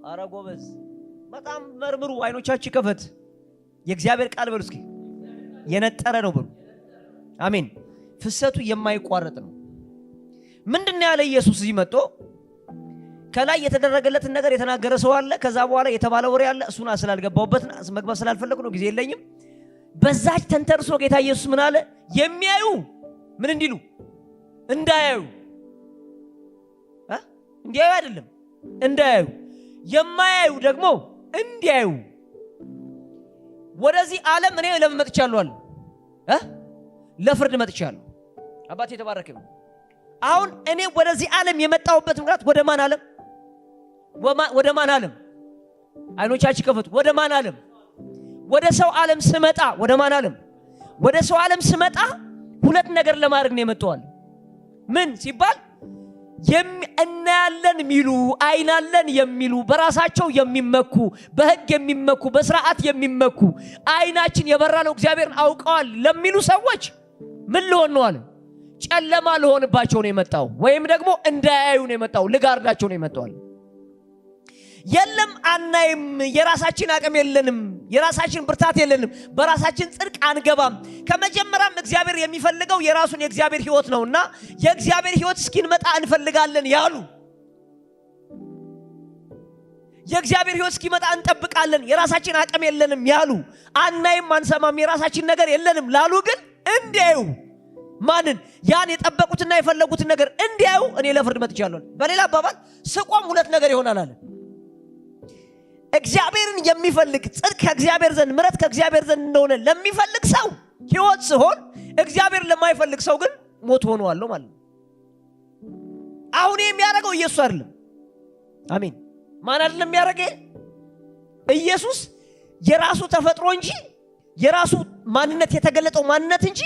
አረ ጎበዝ፣ በጣም መርምሩ፣ አይኖቻችሁ ከፈት። የእግዚአብሔር ቃል በሉ እስኪ የነጠረ ነው በሉ። አሜን። ፍሰቱ የማይቋረጥ ነው። ምንድነው ያለ ኢየሱስ እዚህ መጥቶ ከላይ የተደረገለትን ነገር የተናገረ ሰው አለ። ከዛ በኋላ የተባለ ወሬ አለ። እሱን ስላልገባውበት መግባት ስላልፈለኩ ነው፣ ጊዜ የለኝም። በዛች ተንተርሶ ጌታ ኢየሱስ ምን አለ? የሚያዩ ምን እንዲሉ እንዳያዩ እንዲያዩ አይደለም እንዳያዩ የማያዩ ደግሞ እንዲያዩ ወደዚህ ዓለም እኔ ለምን መጥቻለሁ አለ ለፍርድ መጥቻለሁ አባቴ የተባረከ ነው አሁን እኔ ወደዚህ ዓለም የመጣሁበት ምክንያት ወደ ማን ዓለም አይኖቻችሁ ከፈቱ ወደ ማን ዓለም ወደ ሰው ዓለም ስመጣ ወደ ማን ዓለም ወደ ሰው ዓለም ስመጣ ሁለት ነገር ለማድረግ ነው የመጣው ምን ሲባል እናያለን የሚሉ አይናለን የሚሉ በራሳቸው የሚመኩ በህግ የሚመኩ በስርዓት የሚመኩ አይናችን የበራ ነው እግዚአብሔርን አውቀዋል ለሚሉ ሰዎች ምን ሊሆን ነው አለ ጨለማ ሊሆንባቸው ነው የመጣው ወይም ደግሞ እንዳያዩ ነው የመጣው ልጋርዳቸው ነው የመጣው የለም አናይም የራሳችን አቅም የለንም የራሳችን ብርታት የለንም በራሳችን ጽድቅ አንገባም ከመጀመሪያም እግዚአብሔር የሚፈልገው የራሱን የእግዚአብሔር ሕይወት ነውና የእግዚአብሔር ሕይወት እስኪመጣ እንፈልጋለን ያሉ የእግዚአብሔር ሕይወት እስኪመጣ እንጠብቃለን የራሳችን አቅም የለንም ያሉ አናይም አንሰማም የራሳችን ነገር የለንም ላሉ ግን እንዲያዩ ማንን ያን የጠበቁትና የፈለጉትን ነገር እንዲያዩ እኔ ለፍርድ መጥቻለሁ በሌላ አባባል ስቆም ሁለት ነገር ይሆናል አለ እግዚአብሔርን የሚፈልግ ጽድቅ ከእግዚአብሔር ዘንድ ምሕረት ከእግዚአብሔር ዘንድ እንደሆነ ለሚፈልግ ሰው ሕይወት ሲሆን እግዚአብሔር ለማይፈልግ ሰው ግን ሞት ሆኗል ማለት ነው አሁን የሚያደርገው ኢየሱስ አይደለም አሜን ማን አይደለም የሚያደርገው ኢየሱስ የራሱ ተፈጥሮ እንጂ የራሱ ማንነት የተገለጠው ማንነት እንጂ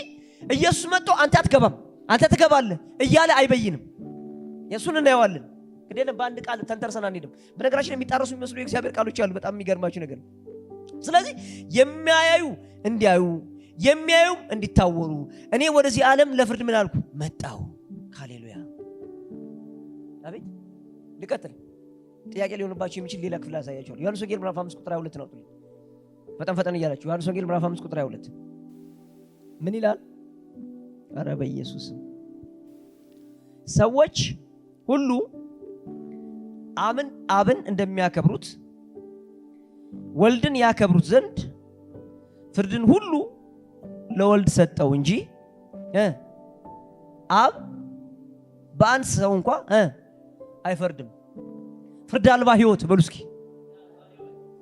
ኢየሱስ መጥቶ አንተ አትገባም አንተ ትገባለህ እያለ አይበይንም ኢየሱስን እናየዋለን ግዴለም በአንድ ቃል ተንተርሰን አንሄድም በነገራችን የሚጣረሱ የሚመስሉ የእግዚአብሔር ቃሎች አሉ በጣም የሚገርማችሁ ነገር ስለዚህ የሚያዩ እንዲያዩ የሚያዩ እንዲታወሩ እኔ ወደዚህ ዓለም ለፍርድ ምን አልኩ መጣሁ ሃሌሉያ አቤት ልቀጥል ጥያቄ ሊሆንባችሁ የሚችል ሌላ ክፍል አሳያችኋለሁ ዮሐንስ ወንጌል ምዕራፍ 5 ቁጥር 22 ነው በጣም ፈጠን እያላችሁ ዮሐንስ ወንጌል ምዕራፍ 5 ቁጥር 22 ምን ይላል ኧረ በኢየሱስ ሰዎች ሁሉ አብን እንደሚያከብሩት ወልድን ያከብሩት ዘንድ ፍርድን ሁሉ ለወልድ ሰጠው እንጂ አብ በአንድ ሰው እንኳን አይፈርድም ፍርድ አልባ ሕይወት በሉ እስኪ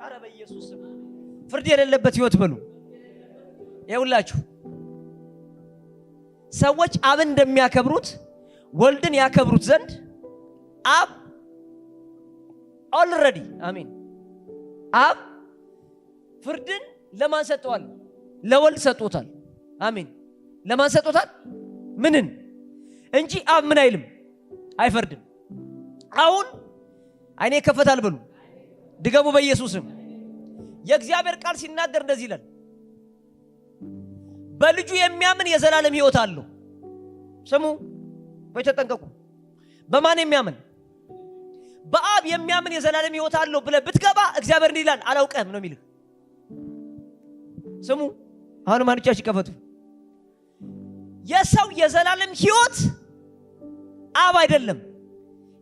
ኧረ በኢየሱስ ፍርድ የሌለበት ሕይወት በሉ ይኸውላችሁ ሰዎች አብን እንደሚያከብሩት ወልድን ያከብሩት ዘንድ አብ already አሜን አብ ፍርድን ለማን ሰጥቷል ለወልድ ሰጥቷል አሜን ለማን ሰጥቷል ምንን እንጂ አብ ምን አይልም አይፈርድም አሁን አይኔ ከፈታል በሉ ድገሙ በኢየሱስም የእግዚአብሔር ቃል ሲናገር እንደዚህ ይላል በልጁ የሚያምን የዘላለም ሕይወት አለው ስሙ ወይ ተጠንቀቁ በማን የሚያምን በአብ የሚያምን የዘላለም ሕይወት አለው ብለ ብትገባ እግዚአብሔር እንዲላል አላውቀህም ነው የሚልህ ስሙ አሁን ማንቻች ከፈቱ የሰው የዘላለም ሕይወት አብ አይደለም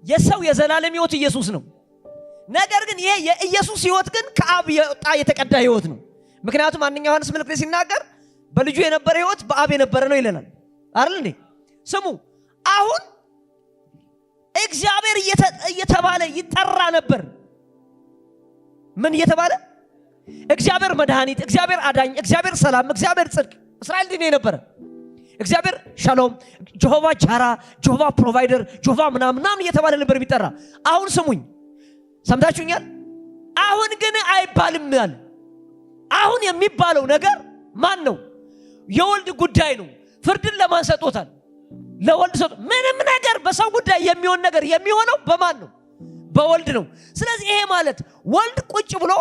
የሰው የዘላለም ሕይወት ኢየሱስ ነው ነገር ግን ይሄ የኢየሱስ ሕይወት ግን ከአብ የወጣ የተቀዳ ሕይወት ነው ምክንያቱም አንደኛ ዮሐንስ መልእክት ላይ ሲናገር በልጁ የነበረ ሕይወት በአብ የነበረ ነው ይለናል አይደል እንዴ ስሙ አሁን እግዚአብሔር እየተባለ ይጠራ ነበር ምን እየተባለ እግዚአብሔር መድኃኒት እግዚአብሔር አዳኝ እግዚአብሔር ሰላም እግዚአብሔር ጽድቅ እስራኤል ድኔ ነበር እግዚአብሔር ሻሎም ጆሆቫ ጃራ ጆሆቫ ፕሮቫይደር ጆሆቫ ምናምን እየተባለ ነበር የሚጠራ አሁን ስሙኝ ሰምታችሁኛል አሁን ግን አይባልም ያለ አሁን የሚባለው ነገር ማን ነው የወልድ ጉዳይ ነው ፍርድን ለማን ሰጥቶታል ለወልድ ሰጥቶ ምንም ነገር በሰው ጉዳይ የሚሆን ነገር የሚሆነው በማን ነው በወልድ ነው ስለዚህ ይሄ ማለት ወልድ ቁጭ ብሎ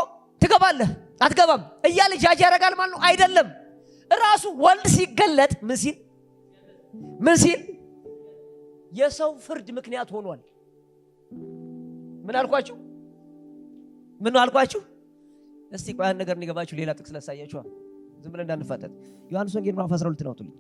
ትገባለህ አትገባም እያለ ጃጅ ያረጋል ማለት ነው አይደለም ራሱ ወልድ ሲገለጥ ምን ሲል የሰው ፍርድ ምክንያት ሆኗል ምን አልኳችሁ እስቲ ቆይ አንድ ነገር እንዲገባችሁ ሌላ ጥቅስ ላሳያችሁ ዝም ብለን እንዳንፋጠጥ ዮሐንስ ወንጌል ምዕራፍ 12 ነው አውጡልኝ